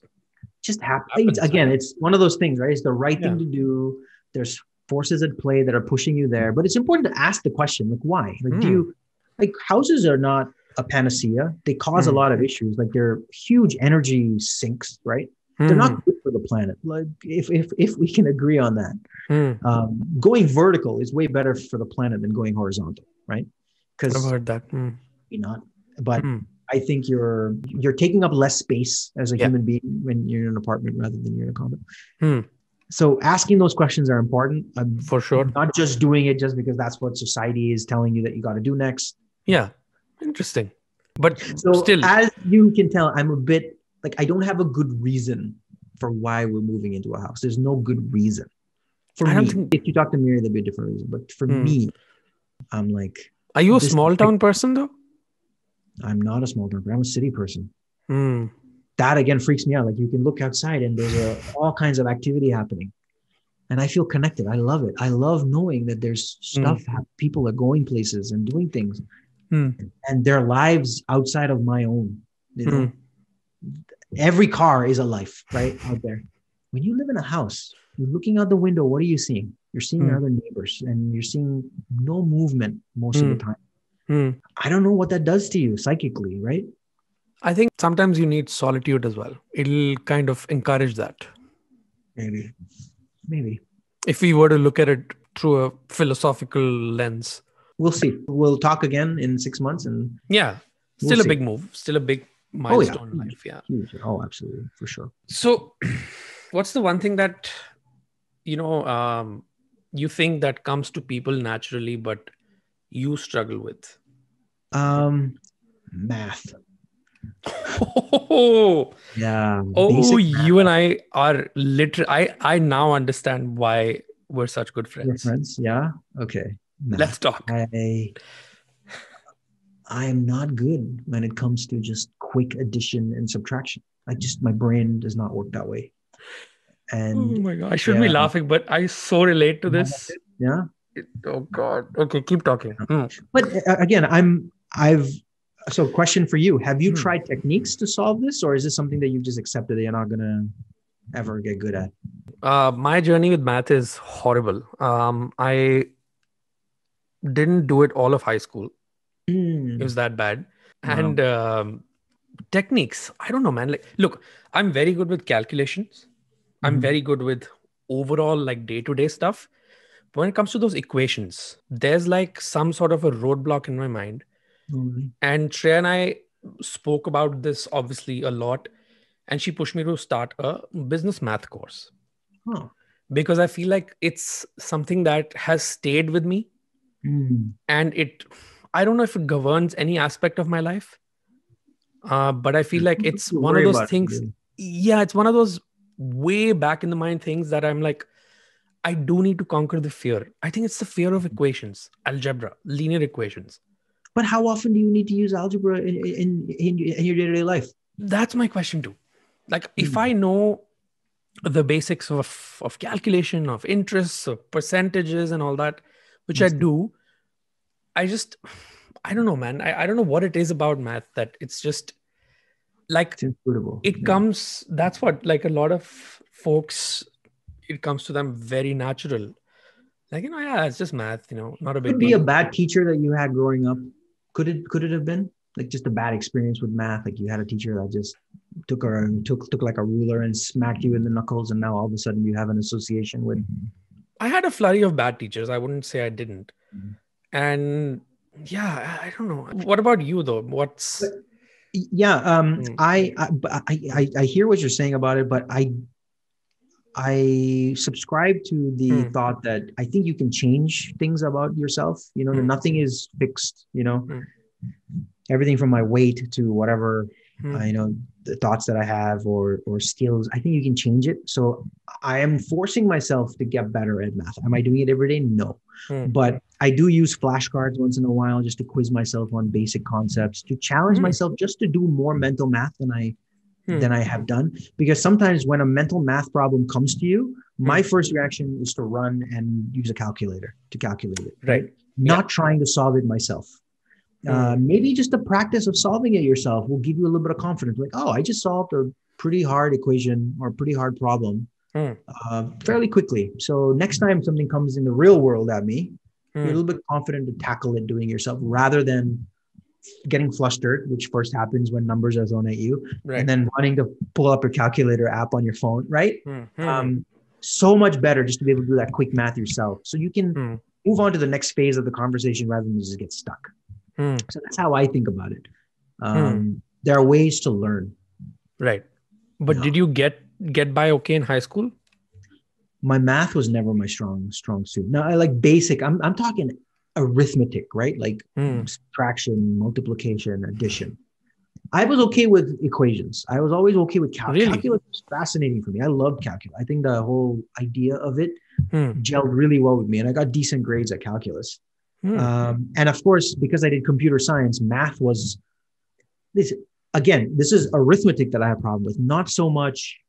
happens. Again, it's one of those things, right? It's the right thing to do. There's forces at play that are pushing you there, but it's important to ask the question, like, why? Like, do you like houses are not a panacea. They cause a lot of issues. Like they're huge energy sinks, right? They're not good for the planet. Like if we can agree on that, going vertical is way better for the planet than going horizontal, right? Because I've heard that. Not, but I think you're taking up less space as a human being when you're in an apartment rather than you're in a condo. So asking those questions are important. For sure. Not just doing it just because that's what society is telling you that you got to do next. Yeah. Interesting. But so still, as you can tell, I'm a bit like, I don't have a good reason for why we're moving into a house. There's no good reason for me. If you talk to Miri, there'd be a different reason. But for me, I'm like, are you a small town person though? I'm not a small town person. I'm a city person. That again freaks me out. Like you can look outside and there's all kinds of activity happening. And I feel connected. I love it. I love knowing that there's stuff, people are going places and doing things. And their lives outside of my own. Every car is a life, right? Out there. When you live in a house, you're looking out the window, what are you seeing? You're seeing your other neighbors, and you're seeing no movement most of the time. I don't know what that does to you psychically, right? I think sometimes you need solitude as well. It'll kind of encourage that. Maybe. If we were to look at it through a philosophical lens. We'll see. We'll talk again in 6 months. And still a big move. Still a big milestone in life. Yeah. Huge. Oh, absolutely. For sure. So what's the one thing that, you think that comes to people naturally, but you struggle with? Math. Yeah. You and I are literally, I now understand why we're such good friends. We're friends. Yeah. Okay. Math. Let's talk. I am not good when it comes to just quick addition and subtraction. My brain does not work that way. And oh my God, I shouldn't be laughing, but I so relate to this. Yeah. Oh God. Okay, keep talking. But again, so question for you. Have you tried techniques to solve this, or is this something that you've just accepted that you're not going to ever get good at? My journey with math is horrible. I didn't do it all of high school. It was that bad. Wow. And techniques, I don't know, man. Like, look, I'm very good with calculations. I'm very good with overall like day-to-day stuff. But when it comes to those equations, there's like some sort of a roadblock in my mind. Mm. And Shreya and I spoke about this obviously a lot. And she pushed me to start a business math course Oh. because I feel like it's something that has stayed with me. Mm. And I don't know if it governs any aspect of my life, but I feel like it's You one of worry those about it. things. Yeah, it's one of those way back in the mind things that I'm like, I do need to conquer the fear. I think it's the fear of equations, algebra, linear equations. But how often do you need to use algebra in your day-to-day life? That's my question too. Like, if Mm. I know the basics of calculation, of interests, of percentages, and all that, which I That's do, I just, I don't know, man. I don't know what it is about math that it's just like inscrutable. it Yeah. comes. That's what, like, a lot of folks, it comes to them very natural. Like, yeah, it's just math, not a Could big be a deal. bad teacher that you had growing up. Could it have been like just a bad experience with math? Like you had a teacher that just took like a ruler and smacked you in the knuckles, and now all of a sudden you have an association with. I had a flurry of bad teachers. I wouldn't say I didn't. And yeah, I don't know. What about you though? But yeah, Hmm, I hear what you're saying about it, but I subscribe to the hmm, thought that I think you can change things about yourself. That hmm, nothing is fixed. hmm, Everything from my weight to whatever hmm, the thoughts that I have or skills. I think you can change it. So I am forcing myself to get better at math. Am I doing it every day? No, hmm, but I do use flashcards once in a while just to quiz myself on basic concepts, to challenge hmm, myself, just to do more mental math hmm, than I have done. Because sometimes when a mental math problem comes to you, hmm. my first reaction is to run and use a calculator to calculate it, right? Right. Yeah. Not trying to solve it myself. Hmm, Maybe just the practice of solving it yourself will give you a little bit of confidence. Like, oh, I just solved a pretty hard equation or a pretty hard problem hmm, fairly quickly. So next time something comes in the real world at me, you're a hmm. little bit confident to tackle it doing yourself rather than getting flustered, which first happens when numbers are thrown at you, and Right. then running to pull up your calculator app on your phone, right? Hmm, hmm, hmm, Um, so much better just to be able to do that quick math yourself. So you can hmm, move on to the next phase of the conversation rather than just get stuck. hmm, So that's how I think about it. hmm. There are ways to learn. Right. But Yeah. did you get by okay in high school? My math was never my strong suit. No, I like basic. I'm talking arithmetic, right? Like Hmm. subtraction, multiplication, addition. I was okay with equations. I was always okay with Really? calculus. Was fascinating for me. I loved calculus. I think the whole idea of it Hmm. gelled really well with me, and I got decent grades at calculus. Hmm. And of course, because I did computer science, math was this. Again, this is arithmetic that I have a problem with. Not so much,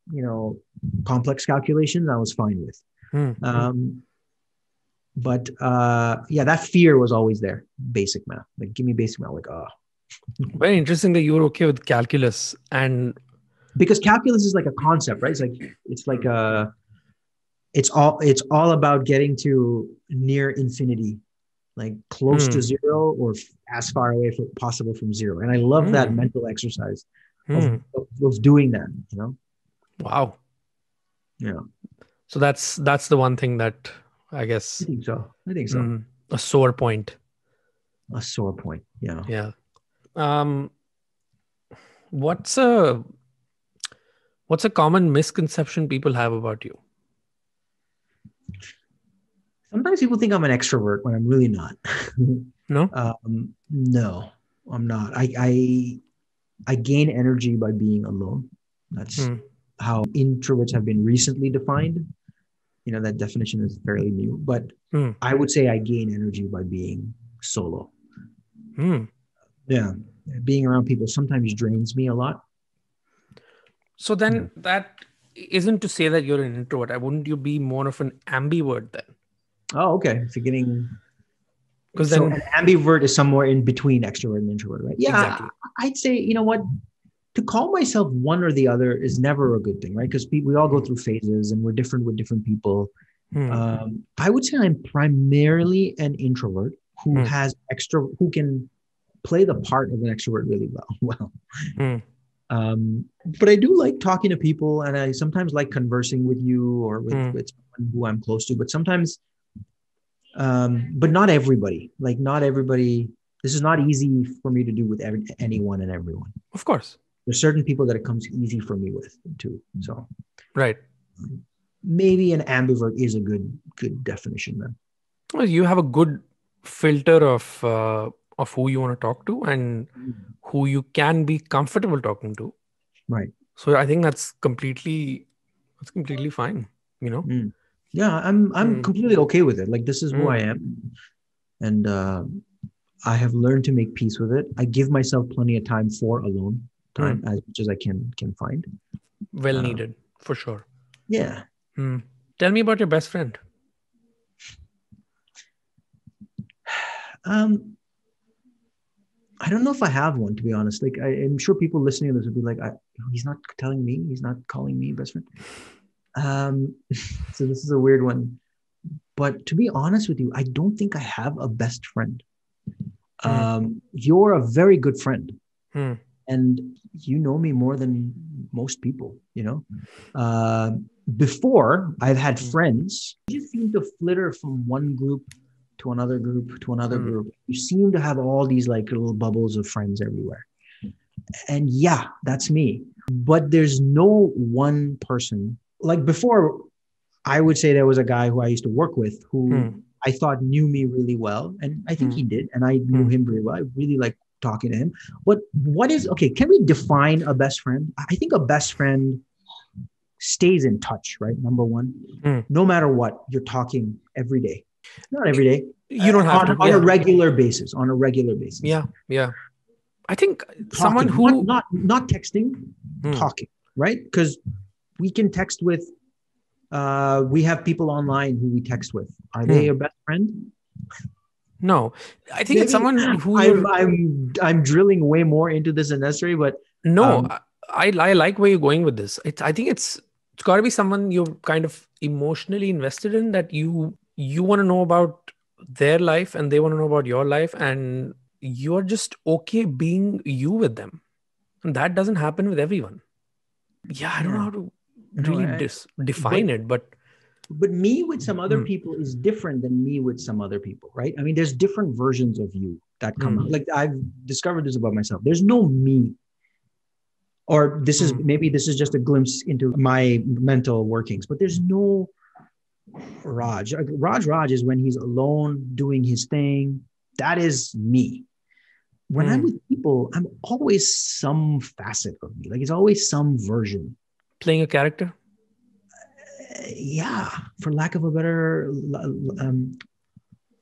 complex calculations. I was fine with. Hmm. Um, but yeah, that fear was always there. Basic math, like give me basic math, like Very interesting that you were okay with calculus and because calculus is like a concept, right? It's like it's all about getting to near infinity, like close to hmm. zero or as far away from possible from zero. And I love that Hmm. mental exercise of Hmm. of doing that. Wow. Yeah, So that's the one thing that I I guess think so. I think so. a sore point. A sore point. Yeah. Yeah. Um, what's a what's a common misconception people have about you? Sometimes people think I'm an extrovert when I'm really not. No? No, I'm not. I gain energy by being alone. That's Hmm. how introverts have been recently defined. That definition is fairly new, but Hmm. I would say I gain energy by being solo. Hmm. Yeah. Being around people sometimes drains me a lot. So Yeah. then that isn't to say that you're an introvert. Wouldn't you be more of an ambivert then? Oh, okay. So getting Because so then an ambivert is somewhere in between extrovert and introvert, right? Yeah, exactly. I'd say, what? To call myself one or the other is never a good thing, right? Because we all go Hmm. through phases and we're different with different people. Hmm. I would say I'm primarily an introvert who Hmm. has who can play the part of an extrovert really well. Well, Hmm. But I do like talking to people, and I sometimes like conversing with you or with someone who I'm close to. But sometimes, but not everybody. Like not everybody. This is not easy for me to do with anyone and everyone. Of course. There's certain people that it comes easy for me with too. So Right. maybe an ambivert is a good definition then. Well, you have a good filter of who you want to talk to and who you can be comfortable talking to. Right. So I think that's completely fine, you know? Yeah, I'm completely okay with it. Like this is who I am. And I have learned to make peace with it. I give myself plenty of time for alone time as much as I can find. Well needed, for sure. Yeah. Tell me about your best friend. I don't know if I have one, to be honest. Like I'm sure people listening to this would be like, he's not telling me, he's not calling me best friend. So this is a weird one. But to be honest with you, I don't think I have a best friend. You're a very good friend. And you know me more than most people, you know. Before, I've had friends. You seem to flitter from one group to another group to another group. You seem to have all these like little bubbles of friends everywhere. And yeah, that's me. But there's no one person. Like before, I would say there was a guy who I used to work with who I thought knew me really well. And I think he did. And I knew him very well. I really like talking to him. But can we define a best friend? I think a best friend stays in touch, right? Number one, no matter what, you're talking every day. Not every day. You don't have to. On a regular basis. Yeah. I think talking, someone who... Not texting, talking, right? Because we can text with... we have people online who we text with. Are they your best friend? No, I think it's someone who I'm drilling way more into this than necessary, but no, I like where you're going with this. I think it's got to be someone you're kind of emotionally invested in, that you want to know about their life and they want to know about your life, and you're just okay being you with them, and that doesn't happen with everyone. Yeah, I don't know how to really define it, but me with some other people is different than me with some other people, right? I mean, there's different versions of you that come out. Like I've discovered this about myself. There's no me, or this is just a glimpse into my mental workings, but there's no Raj. Raj is when he's alone doing his thing. That is me. When I'm with people, I'm always some facet of me. Like it's always some version. Playing a character? Yeah, for lack of a better,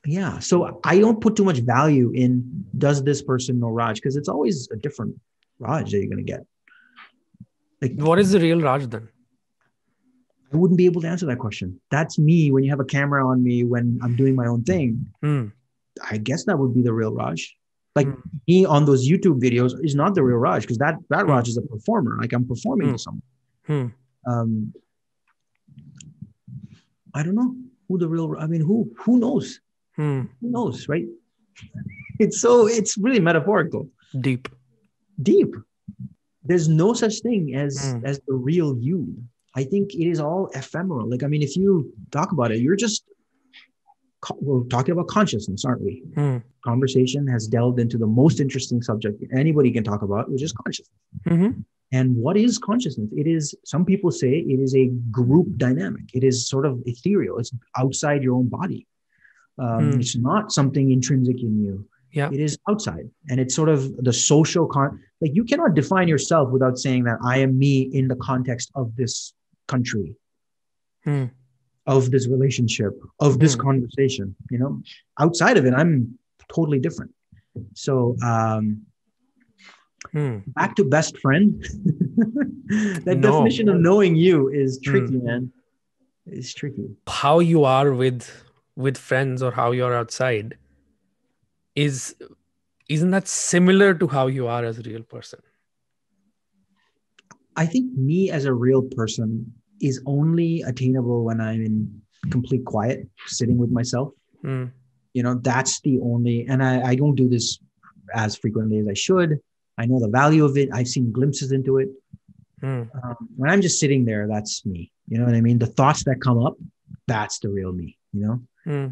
yeah. So I don't put too much value in does this person know Raj, because it's always a different Raj that you're going to get. Like, what is the real Raj then? I wouldn't be able to answer that question. That's me when you have a camera on me when I'm doing my own thing. I guess that would be the real Raj. Like me on those YouTube videos is not the real Raj, because that Raj is a performer. Like I'm performing to someone. I don't know who the real, I mean, who knows? Who knows, right? It's really metaphorical. Deep. There's no such thing as the real you. I think it is all ephemeral. Like, I mean, if you talk about it, we're talking about consciousness, aren't we? Conversation has delved into the most interesting subject anybody can talk about, which is consciousness. And what is consciousness? It is, some people say it is a group dynamic. It is sort of ethereal. It's outside your own body. It's not something intrinsic in you. Yeah. It is outside. And it's sort of the social, like you cannot define yourself without saying that I am me in the context of this country, of this relationship, of this conversation, you know, outside of it, I'm totally different. So, back to best friend. Definition of knowing you is tricky, man. It's tricky. How you are with friends or how you're outside isn't that similar to how you are as a real person? I think me as a real person is only attainable when I'm in complete quiet, sitting with myself. You know, that's the only, and I don't do this as frequently as I should. I know the value of it. I've seen glimpses into it. Hmm. When I'm just sitting there, that's me. You know what I mean? The thoughts that come up, that's the real me, you know? Hmm.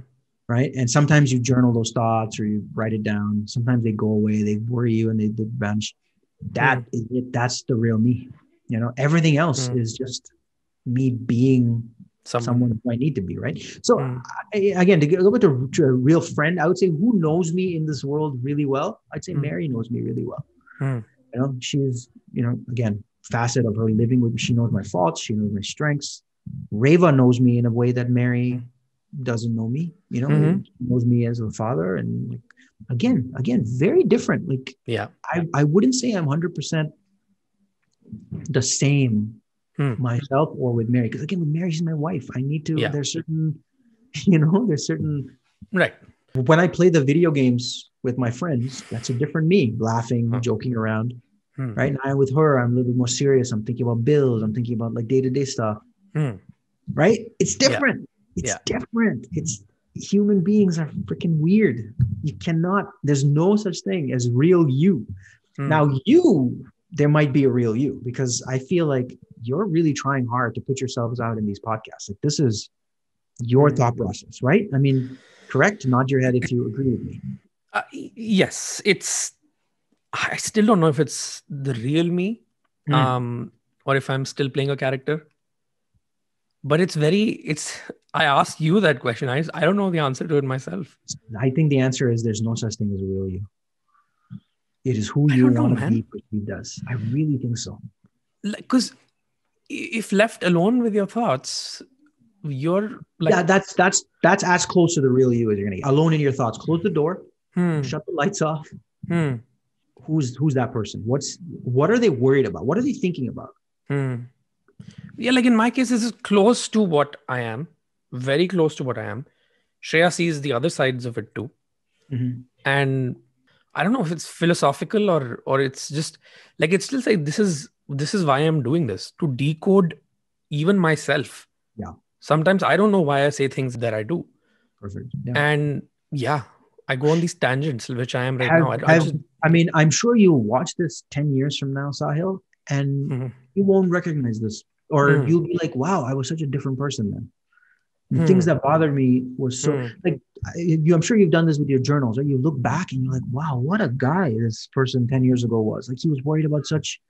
Right. And sometimes you journal those thoughts or you write it down. Sometimes they go away, they worry you and they vanish. Hmm. That is it. That's the real me. You know, everything else Hmm. is just me being Someone. someone who I need to be. Right. So, Hmm. again, to go back to a real friend, I would say who knows me in this world really well? I'd say Hmm. Mary knows me really well. Hmm. You know, she's, again, facet of her living with me. She knows my faults. She knows my strengths. Reva knows me in a way that Mary doesn't know me. Hmm. She knows me as a father, and like again, very different. Like Yeah. I wouldn't say I'm 100% the same Hmm. myself or with Mary, because again, with Mary, she's my wife. I need to. Yeah. There's certain, there's certain. Right. When I play the video games with my friends, that's a different me, laughing, Huh. joking around. Hmm. Right now with her, I'm a little bit more serious. I'm thinking about bills. I'm thinking about like day-to-day stuff. Hmm. Right? It's Yeah. different. It's Yeah. different. It's human beings are freaking weird. You cannot, there's no such thing as real you. Hmm. Now, there might be a real you, because I feel like you're really trying hard to put yourselves out in these podcasts. Like this is your Hmm. thought process, right? I mean, correct? Nod your head if you agree with me. Yes, I still don't know if it's the real me, Mm. or if I'm still playing a character. But I asked you that question. I don't know the answer to it myself. I think the answer is there's no such thing as a real you. It is who I you don't know, want to be man. perceived as. I really think so. Because if left alone with your thoughts, you're like, Yeah, that's as close to the real you as you're gonna get. Alone in your thoughts. Close the door, hmm, shut the lights off. hmm, Who's that person? What are they worried about? What are they thinking about? hmm. Yeah, like in my case, this is close to what I am, very close to what I am. Shreya sees the other sides of it too. Mm-hmm. And I don't know if it's philosophical or it's just like it's still like this is why I'm doing this, to decode even myself. Yeah, Sometimes I don't know why I say things that I do. perfect. Yeah. And yeah, I go on these tangents, which I am right Have now. I have just I mean, I'm sure you'll watch this 10 years from now, Sahil, and Mhm. you won't recognize this. Or Hmm. you'll be like, wow, I was such a different person then. The things Hmm. that bothered me was so Hmm. like I'm sure you've done this with your journals, right? You look back and you're like, wow, what a guy this person 10 years ago was. Like he was worried about such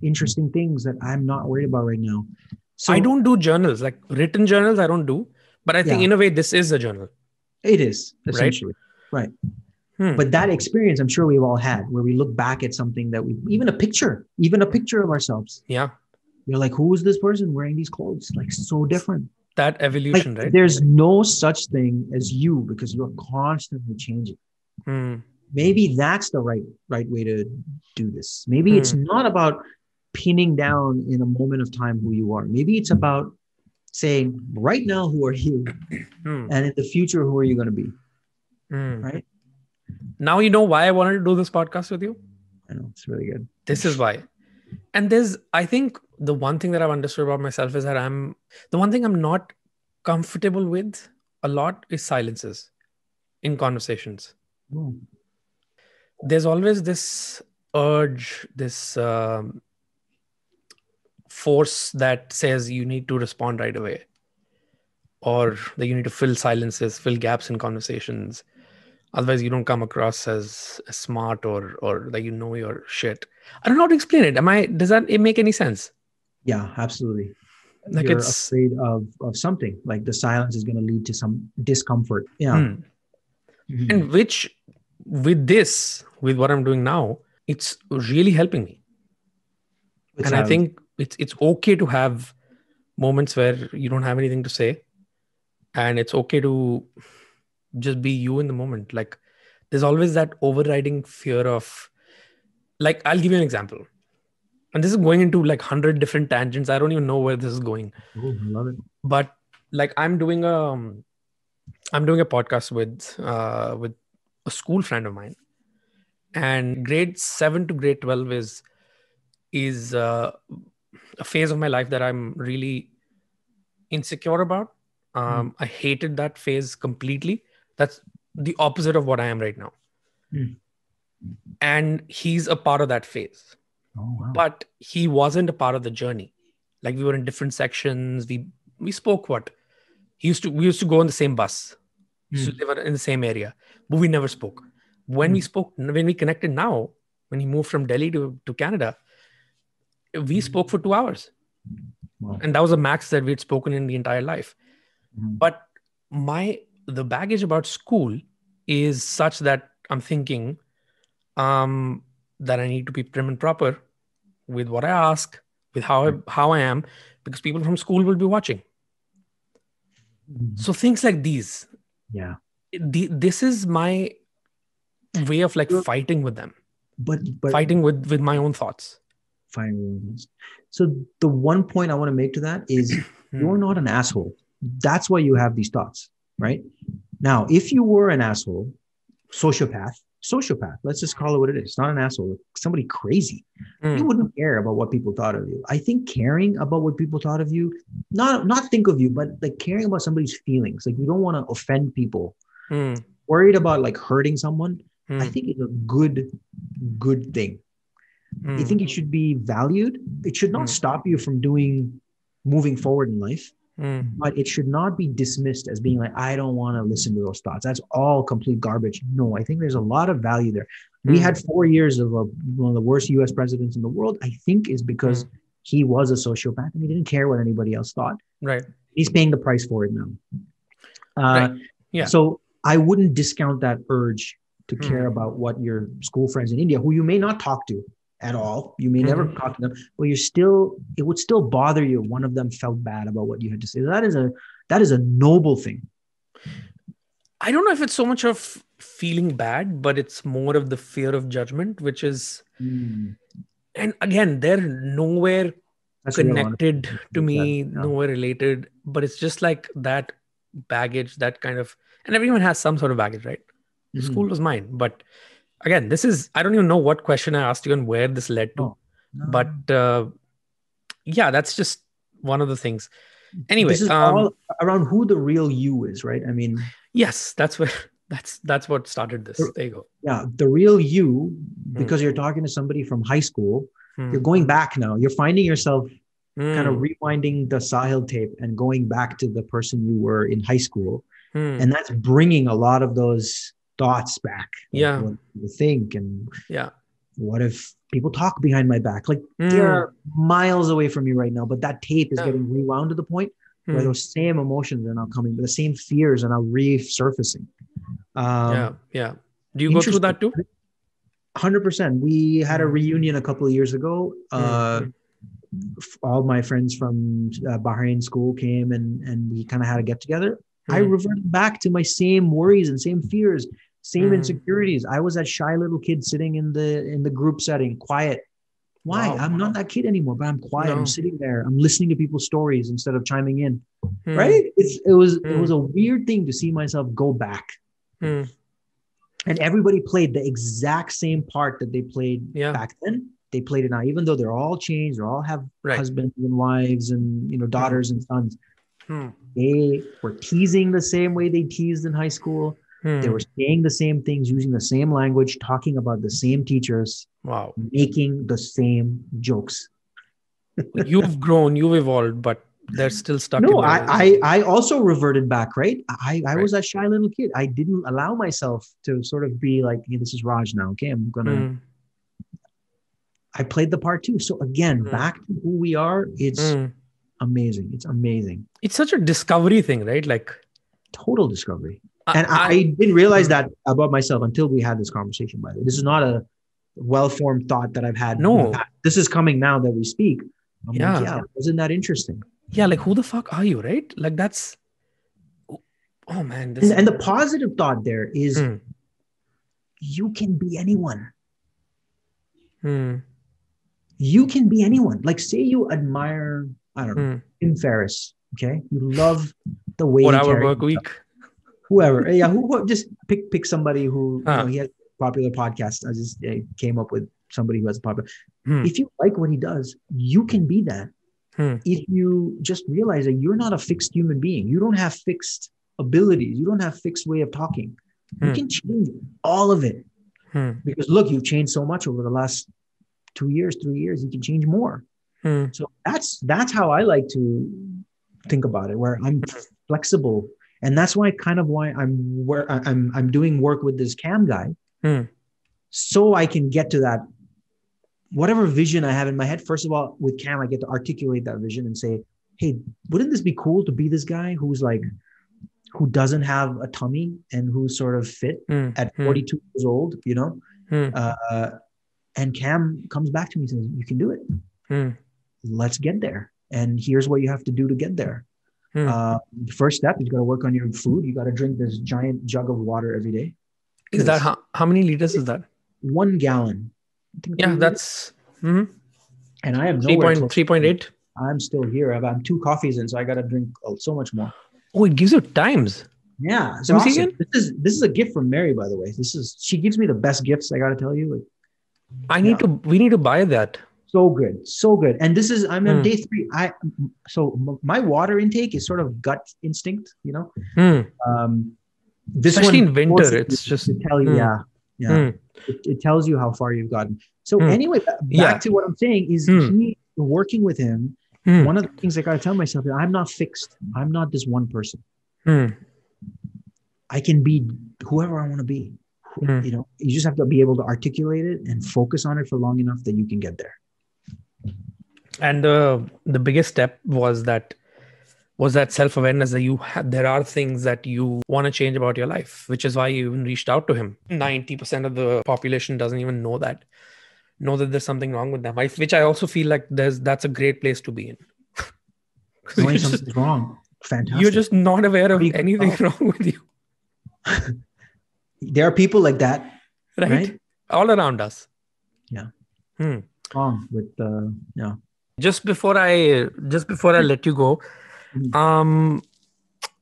interesting things that I'm not worried about right now. I So don't do journals, like written journals, I don't do. But I think yeah, in a way, this is a journal, it is right? essentially. Right. Hmm. But that experience I'm sure we've all had where we look back at something that we even a picture of ourselves. Yeah. You're like, who is this person wearing these clothes? Like so different. That Like evolution, right? there's no such thing as you because you're constantly changing. Hmm. Maybe that's the right way to do this. Maybe it's Hmm. not about pinning down in a moment of time who you are. Maybe it's about saying right now who are you, Hmm. and in the future who are you going to be, Hmm. right? Now you know why I wanted to do this podcast with you. I know it's really good. This is why. And I think the one thing that I've understood about myself is that the one thing I'm not comfortable with a lot is silences in conversations. Oh, There's always this urge, this force that says you need to respond right away, or that you need to fill silences, fill gaps in conversations. Otherwise, you don't come across as smart or that you know your shit. I don't know how to explain it. Does that it make any sense? yeah, absolutely. Like You're it's afraid of something like the silence is going to lead to some discomfort. Yeah. hmm. Mhm. And which with what I'm doing now, it's really helping me. With And I silence. think it's okay to have moments where you don't have anything to say, and it's okay to just be you in the moment. Like there's always that overriding fear of, like, I'll give you an example. And this is going into like 100 different tangents. I don't even know where this is going. Oh, I love it. But like I'm doing a podcast with a school friend of mine, and grade 7 to grade 12 is a phase of my life that I'm really insecure about. Mm. I hated that phase completely. That's the opposite of what I am right now. Mm. And he's a part of that phase. Oh, wow. But he wasn't a part of the journey. Like we were in different sections. We spoke what? We used to go on the same bus. We used to live in the same area, but we never spoke. When we connected now, when he moved from Delhi to Canada, we spoke for 2 hours. Wow. And that was the max that we'd spoken in the entire life. Mhm. But the baggage about school is such that I'm thinking that I need to be prim and proper with what I ask, with how I am, because people from school will be watching. Mhm. So things like these, Yeah. this is my way of like Sure. fighting with them, But fighting with my own thoughts. fine reasons. So the one point I want to make to that is you're not an asshole. That's why you have these thoughts, right? Now, if you were an asshole, sociopath, let's just call it what it is, not an asshole, somebody crazy, you Mm, wouldn't care about what people thought of you. I think caring about what people thought of you, not think of you, but like caring about somebody's feelings, like you don't want to offend people, mm, worried about like hurting someone, I mm, think is a good thing. I mm, think it should be valued. It should not mm, stop you from moving forward in life, mm, but it should not be dismissed as being like, I don't want to listen to those thoughts. That's all complete garbage. No, I think there's a lot of value there. We mm, had 4 years of one of the worst US presidents in the world, I think is because mm. he was a sociopath and he didn't care what anybody else thought. Right, He's paying the price for it now. right. Yeah. So I wouldn't discount that urge to care Mm, about what your school friends in India, who you may not talk to at all, you may never mhm. talk to them, but it would still bother you if one of them felt bad about what you had to say. That is a noble thing. I don't know if it's so much of feeling bad, but it's more of the fear of judgment, which is, Mm, and again, they're nowhere that's real honest. connected to Yeah. me, Yeah. nowhere related, but it's just like that baggage, that kind of, and everyone has some sort of baggage, right? School Mhm. was mine. But again, I don't even know what question I asked you and where this led to. Oh, no. But yeah, that's just one of the things. Anyway, This is all around who the real you is, right? I mean, yes, that's where that's what started this. There you go. yeah, the real you, Hmm, because you're talking to somebody from high school, hmm, you're going back now. You're finding yourself kind of hmm, rewinding the Sahil tape and going back to the person you were in high school. hmm. And that's bringing a lot of those thoughts back. Like, Yeah, what do you think? And yeah. what if people talk behind my back? Like, Hmm, they're miles away from you right now, but that tape is yeah. getting rewound to the point where Hmm, those same emotions are now coming, the same fears are now resurfacing. yeah, Um, yeah. Do you go through Interesting. that too? 100%. We had a Hmm, reunion a couple of years ago. hmm, All my friends from Bahrain school came and we kind of had a get together. I hmm, reverted back to my same worries and same fears, same hmm. insecurities. I was that shy little kid sitting in the group setting, quiet. Why? Wow. I'm not that kid anymore, but I'm quiet. I'm No. sitting there. I'm listening to people's stories instead of chiming in. Hmm, Right? It was hmm, a weird thing to see myself go back. hmm. And everybody played the exact same part that they played Yeah. back then. They played it now, even though they're all changed, they all have Right. husbands and wives and Hmm, daughters and sons. hmm, They were teasing the same way they teased in high school. They hmm. were saying the same things, using the same language, talking about the same teachers, Wow. making the same jokes. You've grown, you've evolved, but they're still stuck in No, their I, ways. I I also reverted back, right? I Right. was that shy little kid. I didn't allow myself to sort of be like, hey, this is Raj now. Okay, Hmm, I played the part too. So again, hmm, back to who we are, it's hmm. amazing. It's amazing. It's such a discovery thing, right? Like, Total discovery. I, And I I didn't realize hmm. that about myself until we had this conversation, by the way. This is not a well-formed thought that I've had in the No. past. This is coming now that we speak. I'm like, Yeah. yeah, wasn't that interesting? Yeah. Like, who the fuck are you, right? Like, oh man, And, this. and the positive thought there is Hmm, you can be anyone. hmm, You can be anyone. Like, say you admire, I don't know, hmm. Tim Ferriss. Okay. You love the way 4 he hour carries work himself. week. Whoever, yeah, who just pick somebody who Huh. he has a popular podcast. I just came up with somebody who has a popular. Hmm, If you like what he does, you can be that. hmm, If you just realize that you're not a fixed human being, you don't have fixed abilities, you don't have fixed way of talking. You hmm, can change all of it. Because look, you've changed so much over the last 2 years, 3 years. You can change more. So that's how I like to think about it, where I'm flexible, and that's why I'm doing work with this cam guy, so I can get to that whatever vision I have in my head. First of all, with cam, I get to articulate that vision and say, hey, wouldn't this be cool to be this guy who doesn't have a tummy and who's sort of fit at 42 years old, and Cam comes back to me and says, you can do it. Let's get there. And here's what you have to do to get there. The first step is you got to work on your food. You got to drink this giant jug of water every day. Is that how many liters is that? 1 gallon. Yeah, that's... And I am nowhere 3.8. I'm still here. I've had 2 coffees in, so I got to drink so much more. Oh, it gives you times. Yeah. So awesome. This is a gift from Mary, by the way. She gives me the best gifts. I got to tell you. We need to buy that. So good. So good. And I'm on day 3. So my water intake is sort of gut instinct, this especially one in winter, it's just to tell you, it tells you how far you've gotten. So anyway, back to what I'm saying is working with him. One of the things I got to tell myself is I'm not fixed. I'm not this one person. I can be whoever I want to be. You just have to be able to articulate it and focus on it for long enough that you can get there. And the biggest step was that self-awareness that there are things that you want to change about your life, which is why you even reached out to him. 90% of the population doesn't even know that there's something wrong with them, which I also feel like that's a great place to be in. Knowing something's wrong. Fantastic. You're just not aware of anything wrong with you. There are people like that, right? All around us. Yeah. Wrong with Just before I let you go,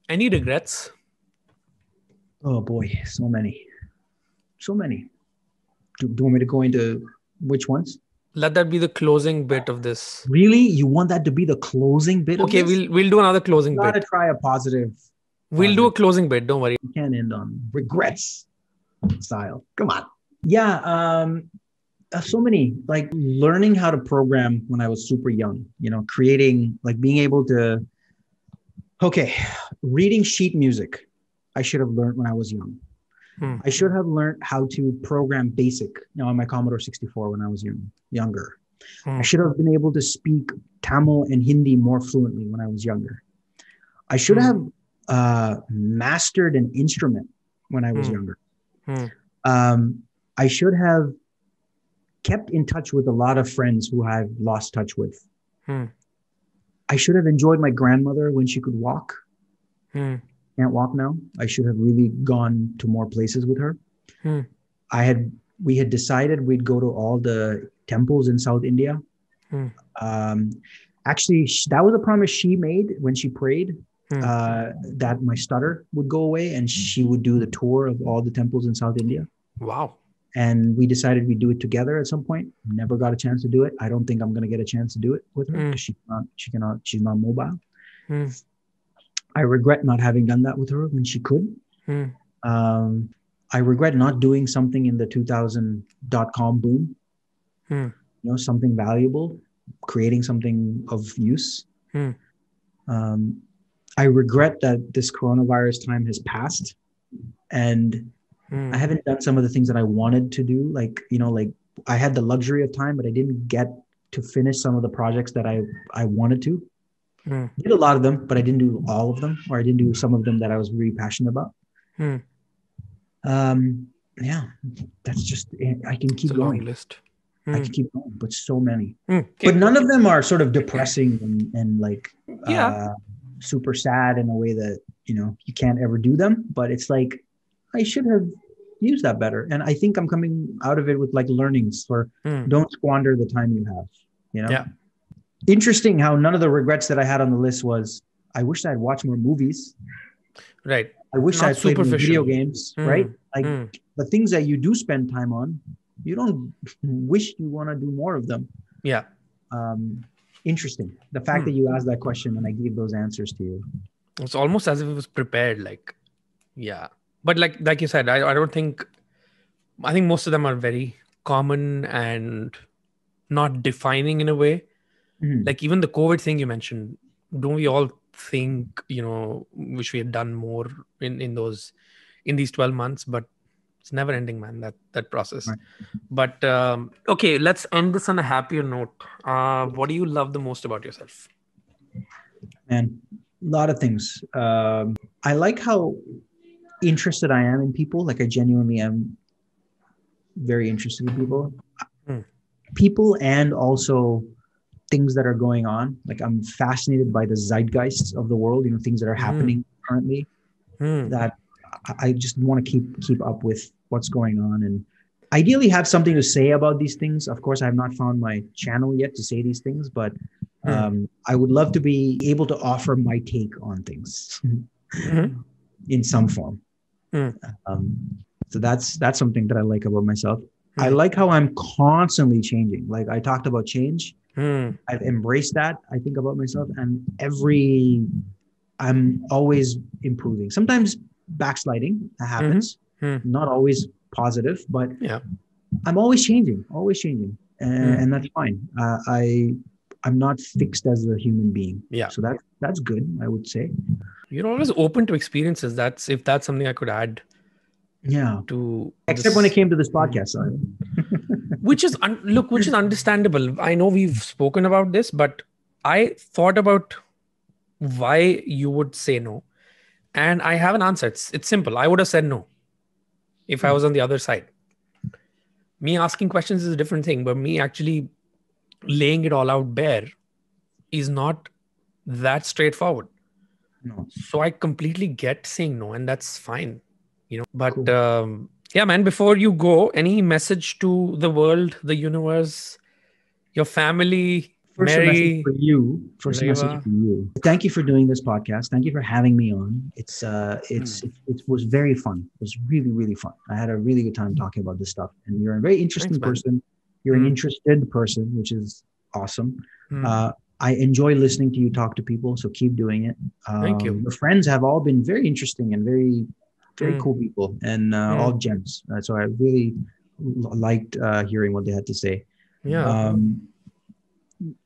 any regrets? Oh boy, so many. Do you want me to go into which ones? Let that be the closing bit of this. Really? You want that to be the closing bit? Okay, of this? we'll do another closing bit. Gotta try a positive. We'll do a closing bit. Don't worry. You can't end on regrets style. Come on. Yeah. So many, like learning how to program when I was super young, creating, like being able to, reading sheet music. I should have learned when I was young. I should have learned how to program BASIC on my Commodore 64 when I was younger. I should have been able to speak Tamil and Hindi more fluently when I was younger. I should have mastered an instrument when I was younger. I should have kept in touch with a lot of friends who I've lost touch with. I should have enjoyed my grandmother when she could walk. Can't walk now. I should have really gone to more places with her. We had decided we'd go to all the temples in South India. Actually, that was a promise she made when she prayed, that my stutter would go away and she would do the tour of all the temples in South India. Wow. And we decided we'd do it together at some point. Never got a chance to do it. I don't think I'm going to get a chance to do it with her because she's not mobile. I regret not having done that with her when she could. I regret not doing something in the 2000.com boom. Something valuable, creating something of use. I regret that this coronavirus time has passed and I haven't done some of the things that I wanted to do. Like I had the luxury of time, but I didn't get to finish some of the projects that I wanted to. Did a lot of them, but I didn't do all of them, or I didn't do some of them that I was really passionate about. That's just, I can keep going. Long list. I can keep going, but so many. But none of them are sort of depressing and like super sad in a way that, you can't ever do them. But it's like, I should have used that better. And I think I'm coming out of it with like learnings for don't squander the time you have, Yeah. Interesting how none of the regrets that I had on the list was, I wish I'd watched more movies. Right. I wish I'd played more video games, right? Like the things that you do spend time on, you don't wish you want to do more of them. Yeah. Interesting. The fact that you asked that question and I gave those answers to you. It's almost as if it was prepared. Like, yeah. But like you said, I don't think I think most of them are very common and not defining in a way. Mhm. Like even the COVID thing you mentioned, don't we all think, wish we had done more in these 12 months, but it's never ending, man, that process. Right. But okay, let's end this on a happier note. What do you love the most about yourself? And a lot of things. I like how interested I am in people. Like I genuinely am very interested in people. Hmm. People and also things that are going on. Like I'm fascinated by the zeitgeists of the world, things that are Hmm. happening currently Hmm. that I just want to keep up with what's going on and ideally have something to say about these things. Of course, I have not found my channel yet to say these things, but Hmm. I would love to be able to offer my take on things Hmm. in some form. Hmm. Um, so that's something that I like about myself. I Hmm. like how I'm constantly changing. Like I talked about change. Hmm. I've embraced that, I think, about myself. And I'm always improving. Sometimes backsliding Hmm. happens, Hmm. not always positive, but Yeah. I'm always changing, always changing. Hmm. And that's fine. I'm not fixed as a human being. Yeah. So that's good, I would say. You're always open to experiences. That's something I could add Yeah. to Except when it this. came to this Hmm. podcast. So, Which is understandable. I know we've spoken about this, but I thought about why you would say no, and I have an answer. It's simple. I would have said no if I was on the other side. Me asking questions is a different thing, but me actually laying it all out bare is not that straightforward. no, So I completely get saying no, and that's fine. But cool. yeah, man, before you go, any message to the world, the universe, your family, First, a message for Mary, you. First, a message Reva? for you. Thank you for doing this podcast. Thank you for having me on. It was very fun. It was really really fun. I had a really good time talking about this stuff. And you're a very Thanks, interesting man. person. You're an Hmm. interested person, which is awesome. Hmm. I enjoy listening to you talk to people. So keep doing it. Thank you. Your friends have all been very interesting and very very Hmm. cool people and all Hmm. gems. So I really liked hearing what they had to say. Yeah, Um,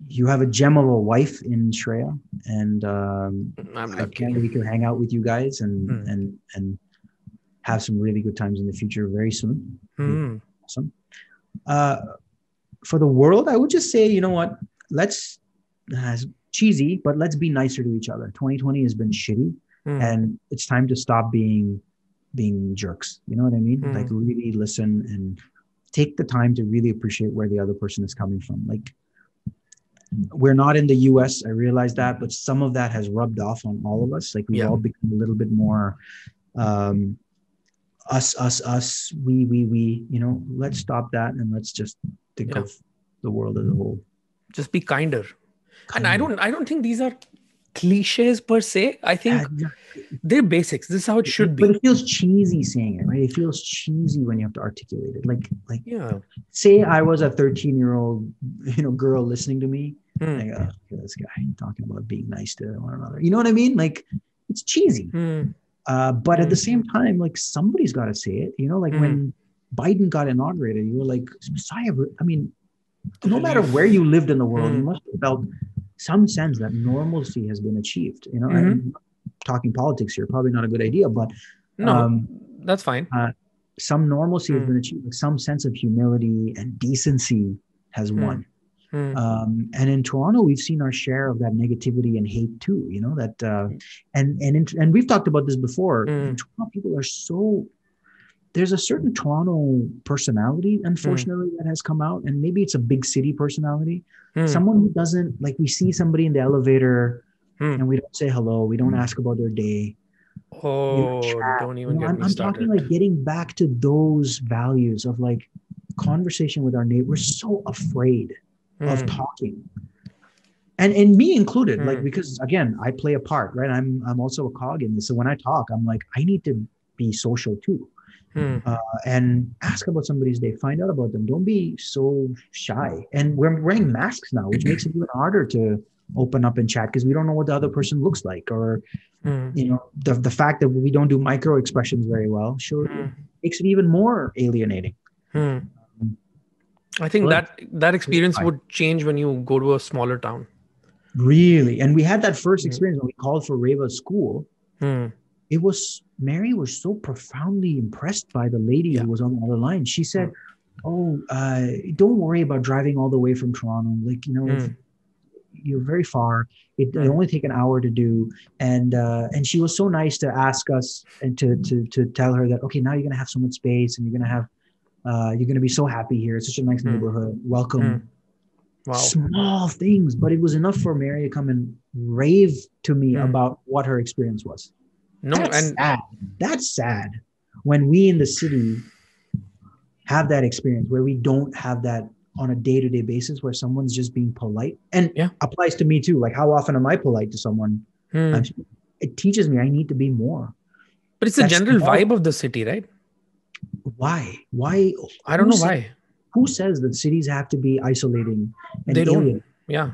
you have a gem of a wife in Shreya, and I'm I lucky. can't wait to hang out with you guys and Hmm. have some really good times in the future very soon. Be Hmm. awesome. Uh, for the world, I would just say, you know what? Let's cheesy, but let's be nicer to each other. 2020 has been shitty, Hmm. and it's time to stop being jerks. You know what I mean? Like Hmm. really listen and take the time to really appreciate where the other person is coming from. Like we're not in the US. I realize that, but some of that has rubbed off on all of us. Like we've Yeah. all become a little bit more um, us, we. Let's stop that and let's just think Yeah. of the world as a whole. Just be kinder. And I Kinder. don't I don't think these are cliches per se. I Yeah, think they're basics. This is how it should but be. it feels cheesy saying it, right? It feels cheesy when you have to articulate it. Like Yeah. say I was a 13-year-old, girl listening to me. Hmm. Like, oh, this guy talking about being nice to one another. You know what I mean? Like, it's cheesy. Hmm. But at Hmm. the same time, like somebody's got to say it. Like Hmm. when Biden got inaugurated, you were like, Messiah. I mean, The no matter where relief. you lived in the world, you Hmm. must have felt some sense that normalcy has been achieved. Hmm. I'm talking politics here, probably not a good idea, but No, um, that's fine. uh, some normalcy has Hmm. been achieved. Like some sense of humility and decency has Hmm. won. Hmm. And in Toronto, we've seen our share of that negativity and hate too. That and we've talked about this before. Hmm. Toronto people are so there's a certain Toronto personality, Hmm. unfortunately, that has come out, and maybe it's a big city personality. Hmm. Someone who doesn't like we see somebody in the elevator Hmm. and we don't say hello, we don't ask about their day, we don't Oh, chat. don't even get I'm me I'm talking started. like getting back to those values of like conversation with our neighbor. We're so afraid of Hmm. talking and me included, like Hmm. because again I play a part, right? I'm also a cog in this, so when I talk I'm like I need to be social too, Hmm. and ask about somebody's day, find out about them, don't be so shy. And we're wearing masks now, which makes it even harder to open up and chat because we don't know what the other person looks like, or Hmm. the fact that we don't do micro expressions very well. Sure, Hmm. makes it even more alienating. Hmm. I think Well, that experience would change when you go to a smaller town. really, and we had that first experience when we called for Reva's school. Hmm. It was Mary was so profoundly impressed by the lady Yeah. who was on the other line. She said, "Oh, don't worry about driving all the way from Toronto. Like, if you're very far, it only take an hour to do." And she was so nice to ask us and to tell her that, okay, now you're gonna have so much space and you're gonna be so happy here. It's such a nice neighborhood. Welcome. Wow. Small things, but it was enough for Mary to come and rave to me about what her experience was. No, That's and sad. That's sad when we in the city have that experience where we don't have that on a day-to-day basis, where someone's just being polite, and applies to me too. Like, how often am I polite to someone? It teaches me I need to be more. But it's the general vibe of the city, right? Why? I don't know why. Who says that cities have to be isolating and They don't. alien? Yeah.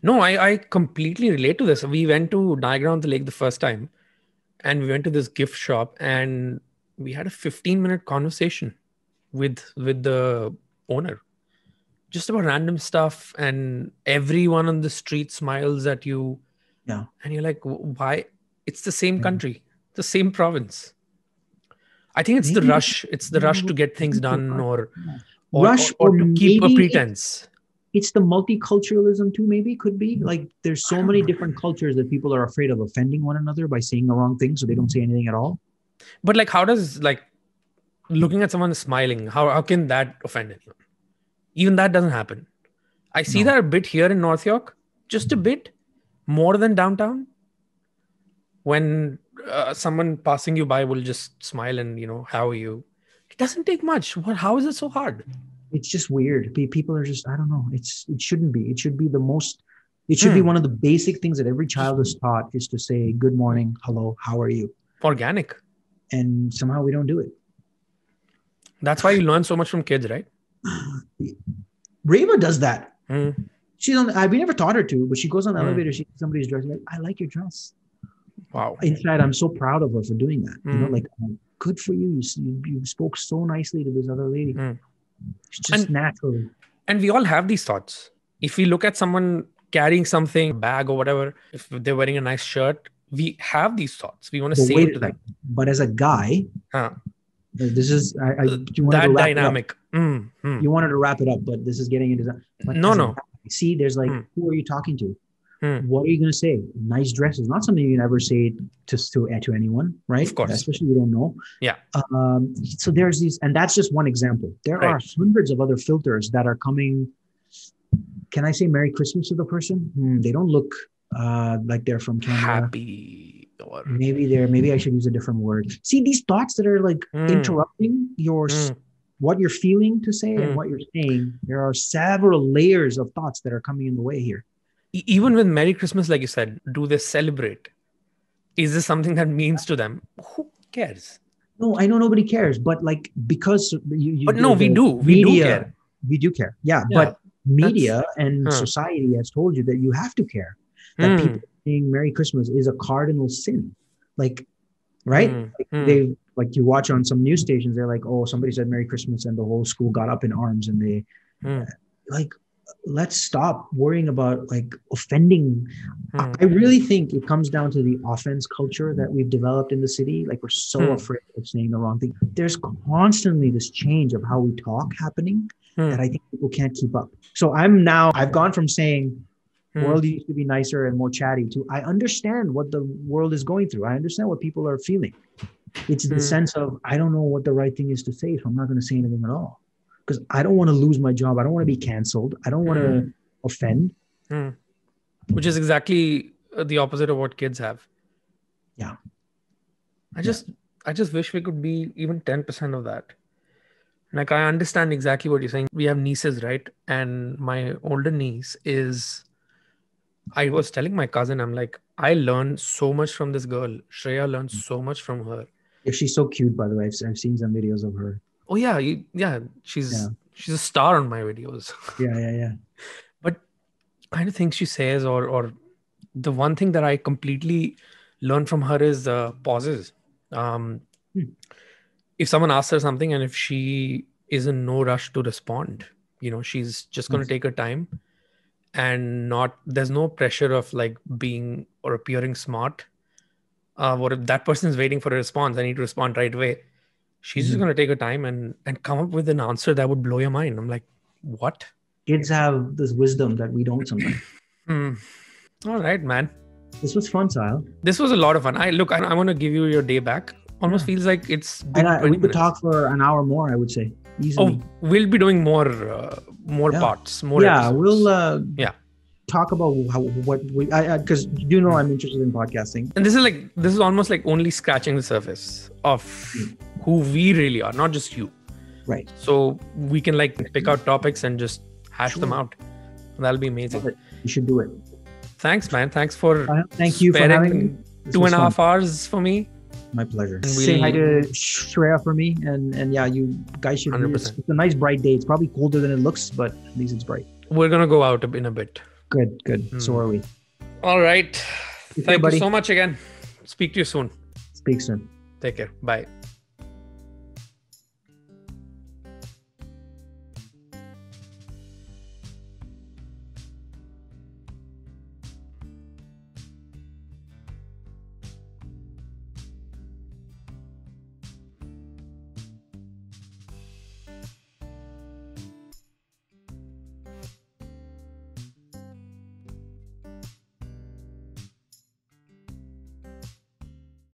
No, I completely relate to this. We went to Niagara on the Lake the first time, and we went to this gift shop, and we had a 15-minute conversation with the owner, just about random stuff, and everyone on the street smiles at you. Yeah. And you're like, why? It's the same country, the same province. I think it's the rush. It's the rush to get things done, or to keep a pretense. It's the multiculturalism too, maybe, could be. Like, there's so many different cultures that people are afraid of offending one another by saying the wrong thing, so they don't say anything at all. But like, how does, like, looking at someone smiling, how can that offend anyone? Even that doesn't happen. I see that a bit here in North York, just a bit more than downtown. When someone passing you by will just smile and, how are you? It doesn't take much. How is it so hard? It's just weird. People are just, I don't know. It shouldn't be. It should be it should be one of the basic things that every child is taught, is to say good morning, hello, how are you? Organic. And somehow we don't do it. That's why you learn so much from kids, right? Reva does that. She's we never taught her to, but she goes on the elevator, she sees somebody's dress, like, I like your dress. Wow. Inside, I'm so proud of her for doing that. Like, good for you. You spoke so nicely to this other lady. It's just natural. And we all have these thoughts. If we look at someone carrying something, a bag or whatever, if they're wearing a nice shirt, we have these thoughts. We want to say it to them. But as a guy, this is you wanted that to wrap dynamic. It up. You wanted to wrap it up, but this is getting into that. No. See, there's like, who are you talking to? What are you going to say? Nice dress is not something you can ever say to anyone, right? Of course. Especially you don't know. Yeah. So there's these, and that's just one example. There are hundreds of other filters that are coming. Can I say Merry Christmas to the person? They don't look like they're from Canada. Happy. Or maybe I should use a different word. See, these thoughts that are like interrupting what you're feeling to say and what you're saying. There are several layers of thoughts that are coming in the way here. Even with Merry Christmas, like you said, do they celebrate? Is this something that means to them? Who cares? No, I know nobody cares, but like, because we do. We do care. We do care. Yeah, but media and society has told you that you have to care. That people saying Merry Christmas is a cardinal sin. Like, right? Like you watch on some news stations, they're like, oh, somebody said Merry Christmas and the whole school got up in arms, and they like, let's stop worrying about like offending. I really think it comes down to the offense culture that we've developed in the city. Like, we're so afraid of saying the wrong thing. There's constantly this change of how we talk happening that I think people can't keep up. So I've gone from saying world used to be nicer and more chatty to, I understand what the world is going through. I understand what people are feeling. It's the sense of, I don't know what the right thing is to say, so I'm not going to say anything at all. Because I don't want to lose my job. I don't want to be canceled. I don't want to offend. Which is exactly the opposite of what kids have. Yeah. I just wish we could be even 10% of that. Like, I understand exactly what you're saying. We have nieces, right? And my older niece I was telling my cousin, I'm like, I learned so much from this girl. Shreya learned so much from her. Yeah, she's so cute, by the way. I've seen some videos of her. Oh yeah, she's a star on my videos. Yeah. But kind of things she says, or the one thing that I completely learned from her is pauses. if someone asks her something and if she is in no rush to respond, she's just going to take her time, and there's no pressure of like being or appearing smart. What if that person is waiting for a response? I need to respond right away. She's just going to take her time and come up with an answer that would blow your mind. I'm like, what? Kids have this wisdom that we don't sometimes. All right, man. This was fun, Sahil. This was a lot of fun. I want to give you your day back. Almost feels like it's been 20 we could minutes. talk for an hour more, I would say. Easily. Oh, we'll be doing more parts, more episodes. We'll talk about because I'm interested in podcasting. And this is almost like only scratching the surface of who we really are, not just you. Right. So we can like pick out topics and just hash them out. That'll be amazing. You should do it. Thanks, man. Thanks for thank you for having 2.5 hours for me. My pleasure. Say hi to Shreya for me, and yeah, you guys should. 100%. It's a nice bright day. It's probably colder than it looks, but at least it's bright. We're gonna go out in a bit. Good. So are we. All right. Thank you so much again. Speak to you soon. Speak soon. Take care. Bye.